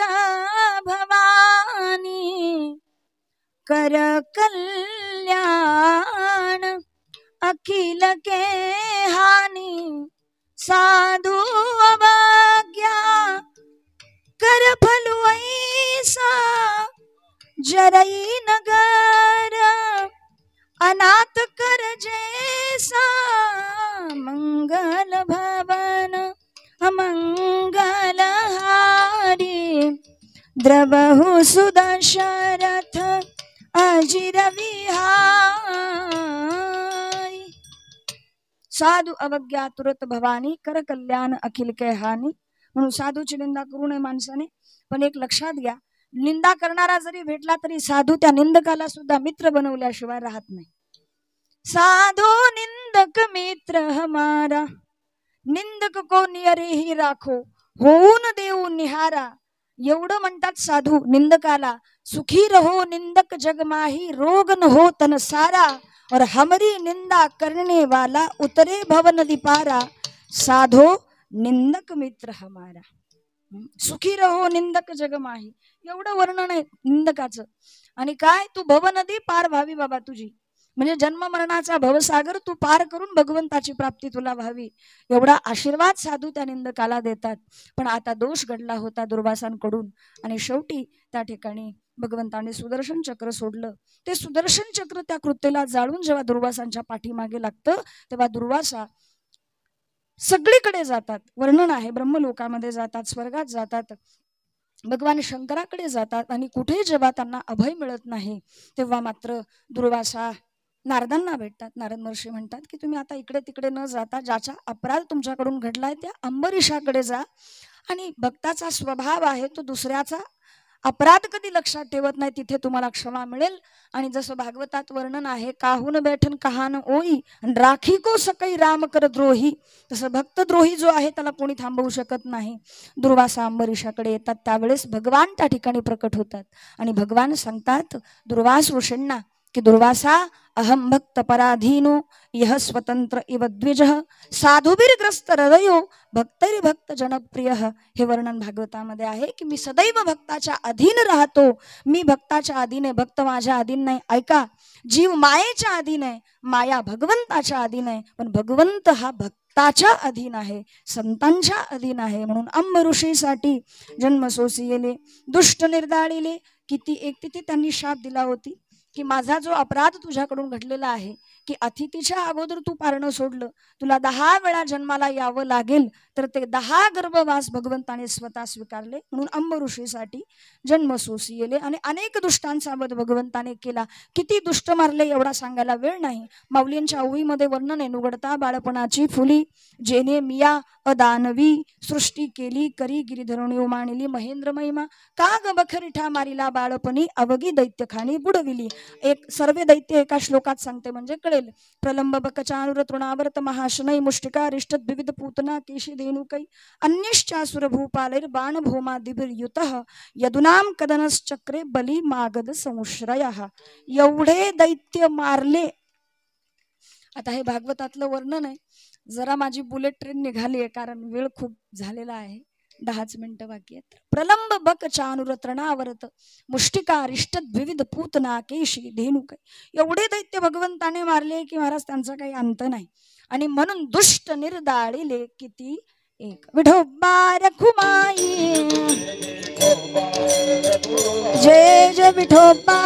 भवानी कर कल्याण अखिल के हानि साधु अवज्ञा कर फलु ऐसा जरई नगर अनाथ कर जैसा मंगल भवन अमंगल हारी द्रवहु सुदशरथ अजिर विहारी साधु अवज्ञा तुरत भवानी कर कल्याण अखिल के हानी. म्हणून साधूची निंदा करू नये माणसाने. पण एक लक्षात घ्या, निंदा करणारा जरी भेटला तरी साधू त्या निंदकाला सुद्धा मित्र बनवल्याशिवाय राहत नाही. साधू निंदक मित्र हमारा निंदक को नियरे ही राखो होऊन देऊ निहारा. एवढं म्हणतात साधू निंदकाला, सुखी रहो निंदक जग माही रोग न हो तन सारा और हमरी निंदा करने वाला उतरे भवन दिपारा. साधो निंदक मित्र हमारा, सुखी रहो निंदक जग माही. एवढं वर्णन आहे निंदकाचं. आणि काय, तू भवनदी पार व्हावी बाबा तुझी, म्हणजे जन्म मरणाचा भवसागर तू पार करून भगवंताची प्राप्ती तुला व्हावी, एवढा आशीर्वाद साधू त्या निंदकाला देतात. पण आता दोष घडला होता दुर्वासांकडून आणि शेवटी त्या ठिकाणी भगवंताने सुदर्शन चक्र सोडलं. ते सुदर्शन चक्र त्या कृत्येला जाळून जेव्हा दुर्वासांच्या पाठीमागे लागतं तेव्हा दुर्वासा सगळीकडे जातात. वर्णन आहे, ब्रह्मलोकामध्ये जातात, स्वर्गात जातात, भगवान शंकराकडे जातात. आणि कुठे जेव्हा त्यांना अभय मिळत नाही तेव्हा मात्र दुर्वासा नारदांना भेटतात. नारद महर्षी म्हणतात की तुम्ही आता इकडे तिकडे न जाता ज्याचा अपराध तुमच्याकडून घडलाय त्या अंबरीषाकडे जा. आणि भक्ताचा स्वभाव आहे तो दुसऱ्याचा अपराध कधी लक्षात ठेवत नाही, तिथे तुम्हाला क्षमा मिळेल. आणि जसं भागवतात वर्णन आहे, काहून बैठन कहान ओई राखी को सकई राम कर द्रोही, तसं भक्तद्रोही जो आहे त्याला कोणी थांबवू शकत नाही. दुर्वासा अंबरीषाकडे येतात त्यावेळेस भगवान त्या ठिकाणी प्रकट होतात आणि भगवान सांगतात दुर्वास ऋषींना की दुर्वासा अहम भक्त पराधीनो यह स्वतंत्र इव द्विजः साधुभिर्ग्रस्त हृदयो भक्तरी भक्त जनप्रिय. हे वर्णन भागवतामध्ये आहे की मी सदैव भक्ताच्या अधीन राहतो. मी भक्ताच्या अधीन आहे, भक्त माझ्या अधीन नाही. ऐका, जीव मायेच्या अधीन आहे, माया भगवंताच्या अधीन आहे, पण भगवंत हा भक्ताच्या अधीन आहे, संतांच्या अधीन आहे. म्हणून अंब ऋषीसाठी जन्म सोसियेले दुष्ट निर्दाळीले. किती एक तिथे त्यांनी शाप दिला होती की माझा जो अपराध तुझ्याकडून घडलेला आहे की अतिथीच्या अगोदर तू पारणं सोडलं, तुला 10 वेळा जन्माला यावं लागेल, तर ते 10 गर्भवास भगवंताने स्वतः स्वीकारले. म्हणून अंब ऋषीसाठी जन्म सोसियेले. आणि अनेक दुष्टांचा वध भगवंताने केला. किती दुष्ट मारले एवढा सांगायला वेळ नाही. माऊलींच्या ओळीमध्ये वर्णन आहे, नुगडता बाळपणाची फुली जेने मिया अदानवी सृष्टी केली करी गिरिधरुणी उमाणिली महेंद्र महिमा का ग बखरिठा मारिला बाळपणी अवगी दैत्य खाणी बुडविली. एक सर्व दैत्य एका श्लोकात सांगते म्हणजे कळेल. प्रलंब बकचानुर तृणावर्त महाशनई मुष्टिका रिष्ट विविध पूतना केशी धेनुकै अन्यश्चासुर भूपालैर बाण भौमा दिभिर्युतः यदुनाम कदनश्चक्रे बली मागध संश्रयः. एवढे दैत्य मारले. आता हे भागवतातलं वर्णन आहे. जरा माझी बुलेट ट्रेन निघाली आहे कारण वेळ खूप झालेला आहे, 10च मिनिटं बाकी आहेत. प्रलंब बक चानुर तृणावर्त मुष्टिका रिष्ट विविध पूतना केशी धेनुकै. एवढे दैत्य भगवंताने मारले की महाराज त्यांचा काही अंत नाही. आणि म्हणून दुष्ट निर्दाळीले किती एक. विठोबा रखुमाई जय जय विठोबा.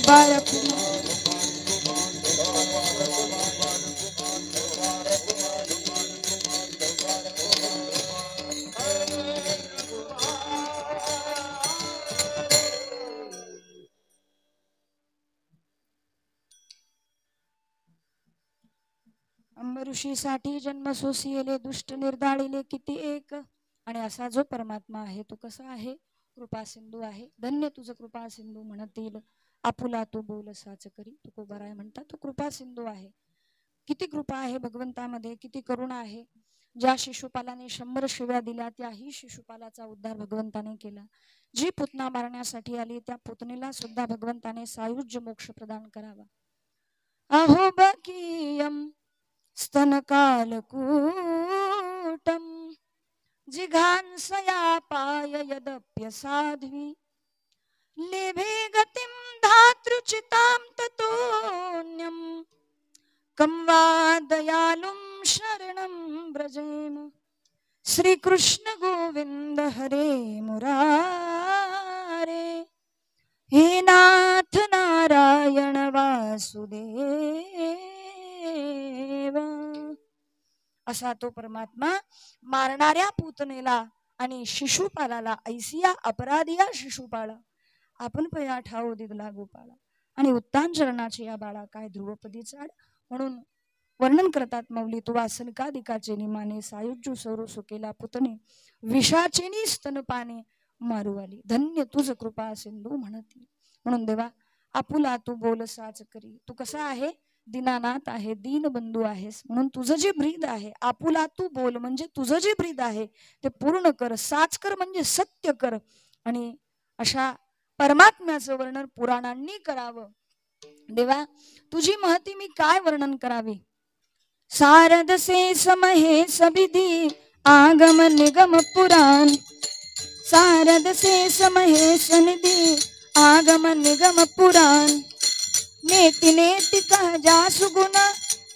बाळकुमार अंबऋषीसाठी जन्म सोसियले दुष्ट निर्दाळिले किती एक. आणि असा जो परमात्मा आहे तो कसा आहे? कृपा सिंधू आहे. धन्य तुझं कृपा सिंधू म्हणतील आपुला तू बोल साच करी. तुकोबाराय म्हणतात तो कृपा सिंधू आहे. किती कृपा आहे भगवंतामध्ये, किती करुणा आहे. ज्या शिशुपालाने 100 शिव्या दिल्या त्याही शिशुपालाचा उद्धार भगवंताने केला. जी पुतना मारण्यासाठी आली त्या पुतणीला सुद्धा भगवंताने सायुज्य मोक्ष प्रदान करावा. अहो बकीयम स्तनकालकूटम जिघांसया पाय यदप्य साध्वी लेभे गतिम धातृचितां ततोऽन्यं कं वा दयालुं शरणं व्रजेम. श्रीकृष्ण गोविंद हरे मुरारे हे नाथ नारायण वासुदेव. असा तो परमात्मा मारणाऱ्या पूतनेला आणि शिशुपालाला ऐसिया अपराधिया शिशुपाला आपण पया ठाऊ दिगला गोपाळा. आणि उत्तांचरणाचे या बाळा काय ध्रुवपदी चाड. म्हणून वर्णन करतात मौली तू वासनकादिकाचे निमाने सायुज्जू सौरू सुकेला पुतणे विषाचेनी स्तनपाने मारू आली. धन्य तुझ कृपा सिंधू म्हणती. म्हणून देवा आपुला तू बोल साच करी. तू कसा आहे? दीनानाथ आहे, दीनबंधू आहेस. म्हणून तुझं जे ब्रीद आहे आपुला तू बोल म्हणजे तुझं जे ब्रीद आहे ते पूर्ण कर. साच कर म्हणजे सत्य कर. आणि अशा परमात्म्याचं वर्णन पुराणांनी करावं. देवा तुझी महती मी काय वर्णन करावे. सारद से समहे सबिधी आगम निगम पुराण. सारद से समहे सनिधि आगम निगम पुराण. नेति नेति कह जासु गुण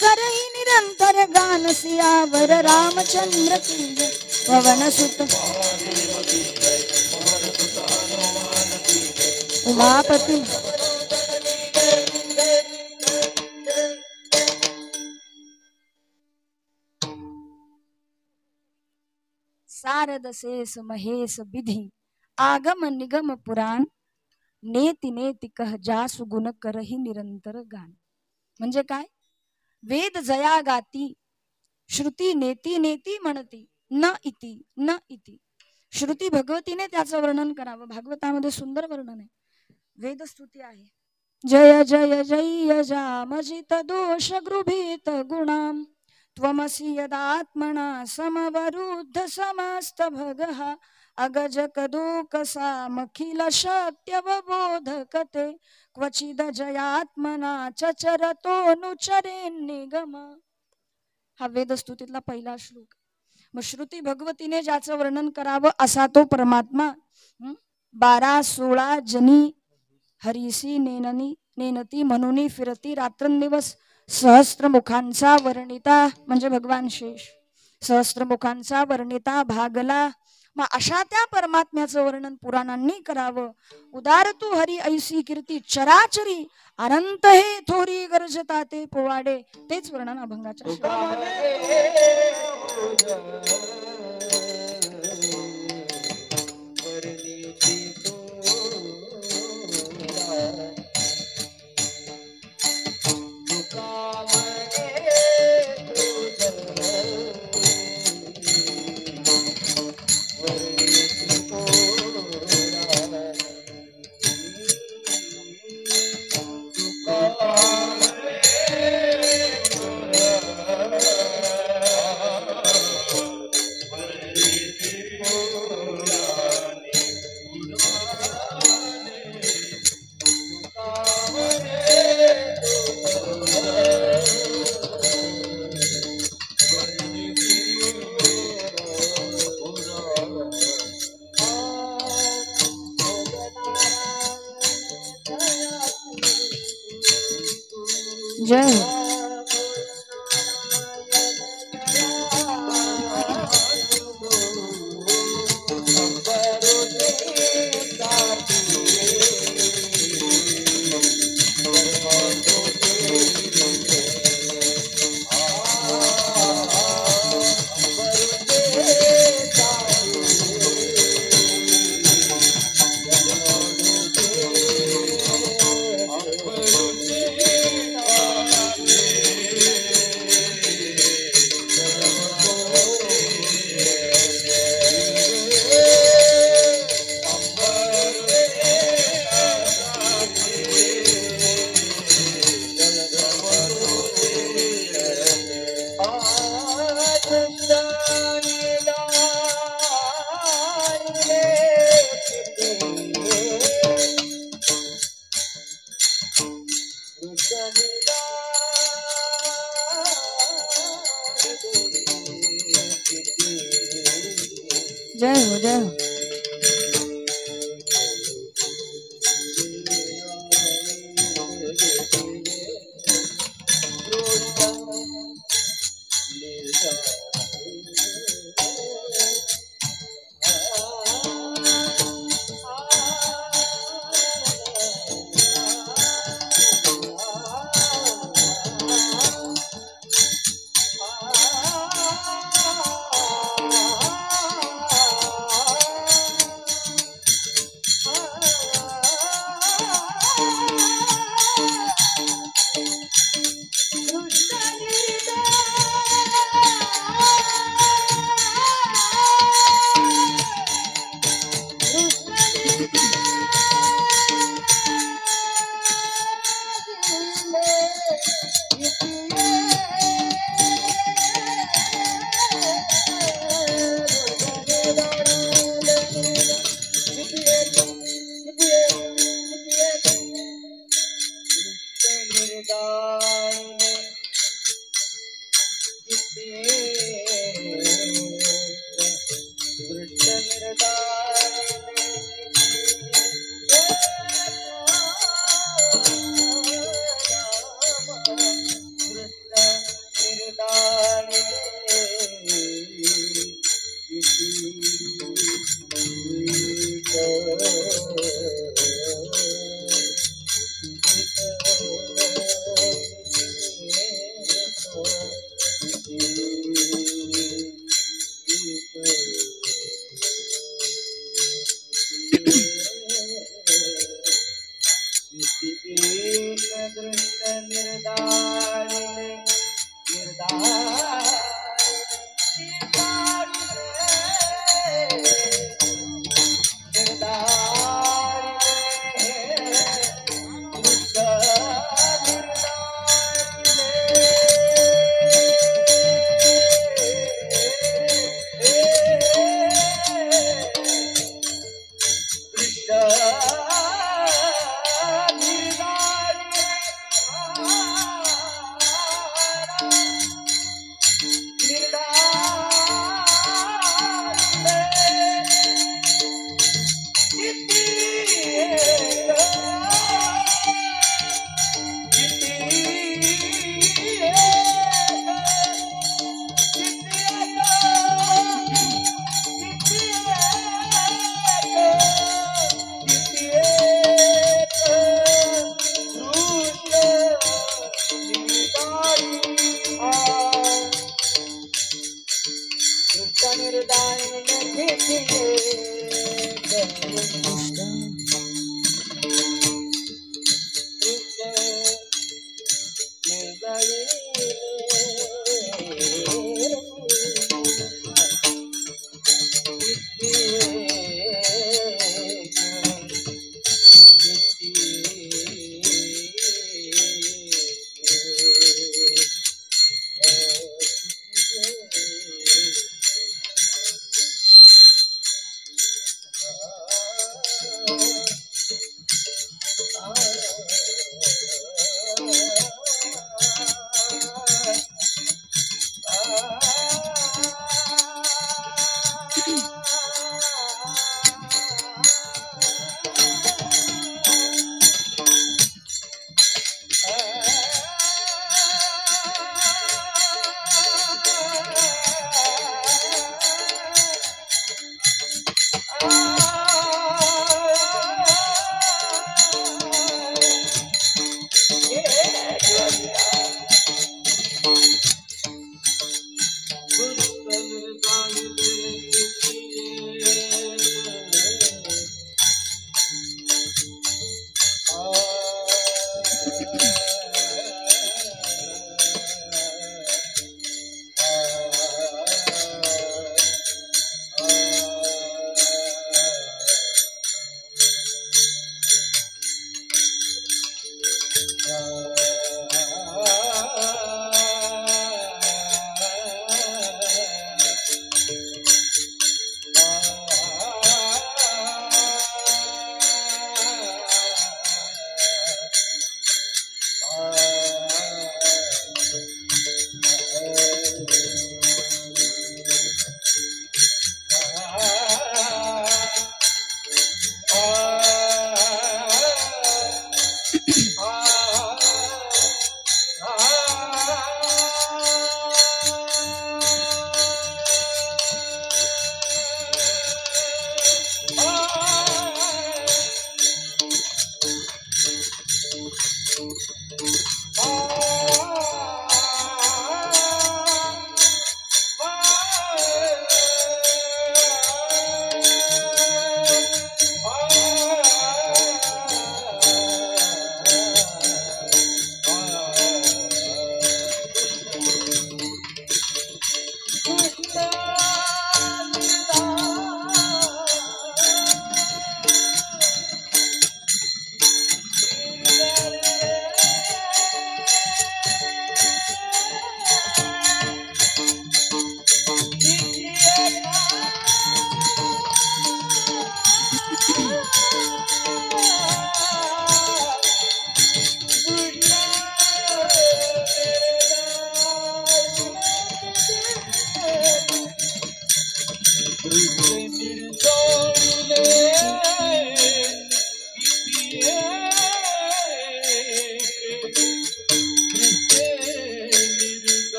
करई निरंतर गान. सियावर रामचंद्र की पवन सुत उमापति. सारद शेष महेश विधि आगम निगम पुराण. नेति नेति कह जासु गुण करही निरंतर गान. म्हणजे काय? वेद जया गाती श्रुती नेती नेती म्हणती न इति न इति. श्रुती भगवतीने त्याचं वर्णन करावं. भागवतामध्ये सुंदर वर्णन आहे. वेदस्तुती आहे. जय जय जय जामजित दोष गृभीत गुणाम त्वमसि यदात्मना समवरुद्ध समस्त भगः अगज कदोकसामखिल सत्यवबोधकते क्वचिद जयात्मना चचरतोनुचरे निगम. हा वेदस्तुतीतला पहिला श्लोक. मग श्रुती भगवतीने ज्याचं वर्णन करावं असा तो परमात्मा 12-16 जनी हरिसी नेनती म्हणून फिरती रात्रंदिवस सहस्त्रमुखांचा वर्णिता म्हणजे भगवान शेष. सहस्त्रमुखांचा वर्णिता भागला. मग अशा त्या परमात्म्याचं वर्णन पुराणांनी करावं. उदार तू हरी ऐसी कीर्ती चराचरी अनंत हे थोरी गरजता ते पोवाडे. तेच वर्णन अभंगाच्या जय. जय हो जय हो.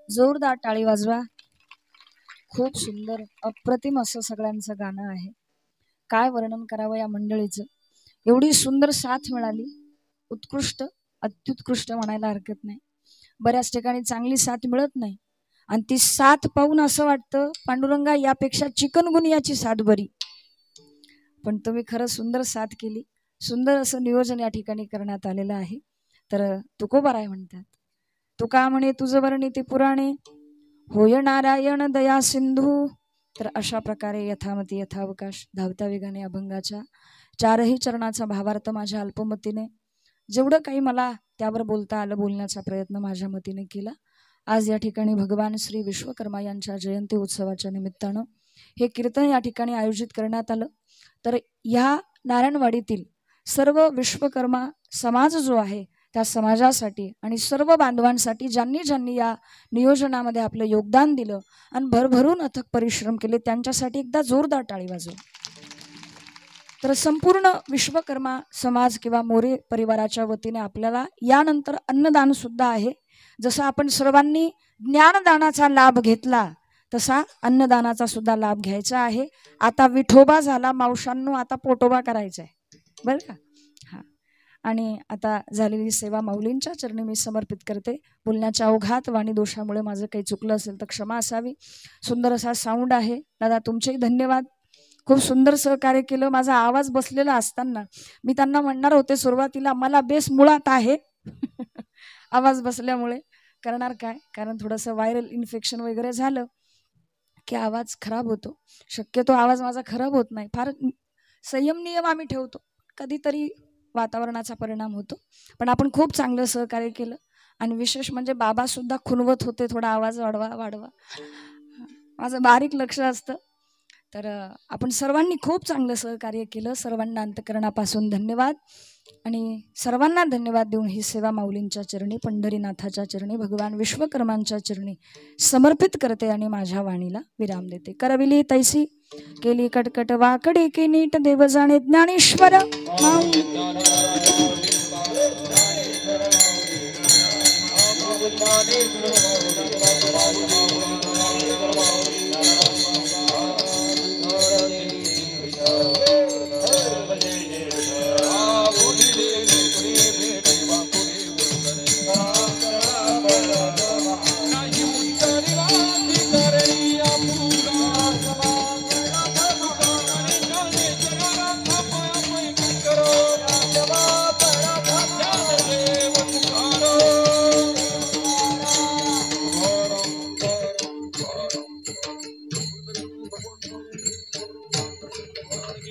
जोरदार टाळी वाजवा. खूप सुंदर अप्रतिम असं सगळ्यांचं गाणं आहे. काय वर्णन करावं या मंडळीचं. एवढी सुंदर साथ मिळाली. उत्कृष्ट अत्युत्कृष्ट म्हणायला हरकत नाही. बऱ्याच ठिकाणी चांगली साथ मिळत नाही आणि ती साथ पाहून असं वाटतं पांडुरंगा यापेक्षा चिकनगुनियाची साथ बरी. पण तुम्ही खरं सुंदर साथ केली. सुंदर असं नियोजन या ठिकाणी करण्यात आलेलं आहे. तर तुकोबाराय म्हणतात, तुका म्हणे तुझं वर्णी ते पुराणे, होय नारायण दया सिंधू. तर अशा प्रकारे यथामती यथावकाश धावता वेगाने अभंगाच्या चारही चरणाचा भावार्थ माझ्या अल्पमतीने जेवढं काही मला त्यावर बोलता आलं बोलण्याचा प्रयत्न माझ्या मतीने केला. आज या ठिकाणी भगवान श्री विश्वकर्मा यांच्या जयंती उत्सवाच्या निमित्तानं हे कीर्तन या ठिकाणी आयोजित करण्यात आलं. तर ह्या नारायणवाडीतील सर्व विश्वकर्मा समाज जो आहे त्या समाजासाठी आणि सर्व बांधवांसाठी ज्यांनी ज्यांनी या नियोजनामध्ये आपलं योगदान दिलं आणि भरभरून अथक परिश्रम केले त्यांच्यासाठी एकदा जोरदार टाळी वाजवा. तर संपूर्ण विश्वकर्मा समाज किंवा मोरे परिवाराच्या वतीने आपल्याला यानंतर अन्नदान सुद्धा आहे. जसं आपण सर्वांनी ज्ञानदानाचा लाभ घेतला तसा अन्नदानाचा सुद्धा लाभ घ्यायचा आहे. आता विठोबा झाला मावशांनो, आता पोटोबा करायचा आहे बरं का. हां, आणि आता झालेली सेवा माऊलींच्या चरणी मी समर्पित करते. बोलण्याच्या अवघात वाणी दोषामुळे माझं काही चुकलं असेल तर क्षमा असावी. सुंदर असा साऊंड आहे दादा, तुमचेही धन्यवाद. खूप सुंदर सहकार्य केलं. माझा आवाज बसलेला असताना मी त्यांना म्हणणार होते सुरुवातीला मला बेस मुळात आहे आवाज बसल्यामुळे करणार काय, कारण थोडंसं व्हायरल इन्फेक्शन वगैरे झालं की आवाज खराब होतो. शक्यतो आवाज माझा खराब होत नाही, फार संयम नियम आम्ही ठेवतो, कधीतरी वातावरणाचा परिणाम होतो. पण आपण खूप चांगलं सहकार्य केलं आणि विशेष म्हणजे बाबासुद्धा खुणवत होते थोडा आवाज वाढवा. माझं बारीक लक्ष असतं. तर आपण सर्वांनी खूप चांगलं सहकार्य केलं. सर्वांना अंतकरणापासून धन्यवाद आणि सर्वांना धन्यवाद देऊन ही सेवा माऊलींच्या चरणी, पंढरीनाथाच्या चरणी, भगवान विश्वकर्मांच्या चरणी समर्पित करते आणि माझ्या वाणीला विराम देते. करविली तैसी केली कटकट वाकडी की नीट देव जाणे ज्ञानेश्वर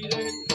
Thank you.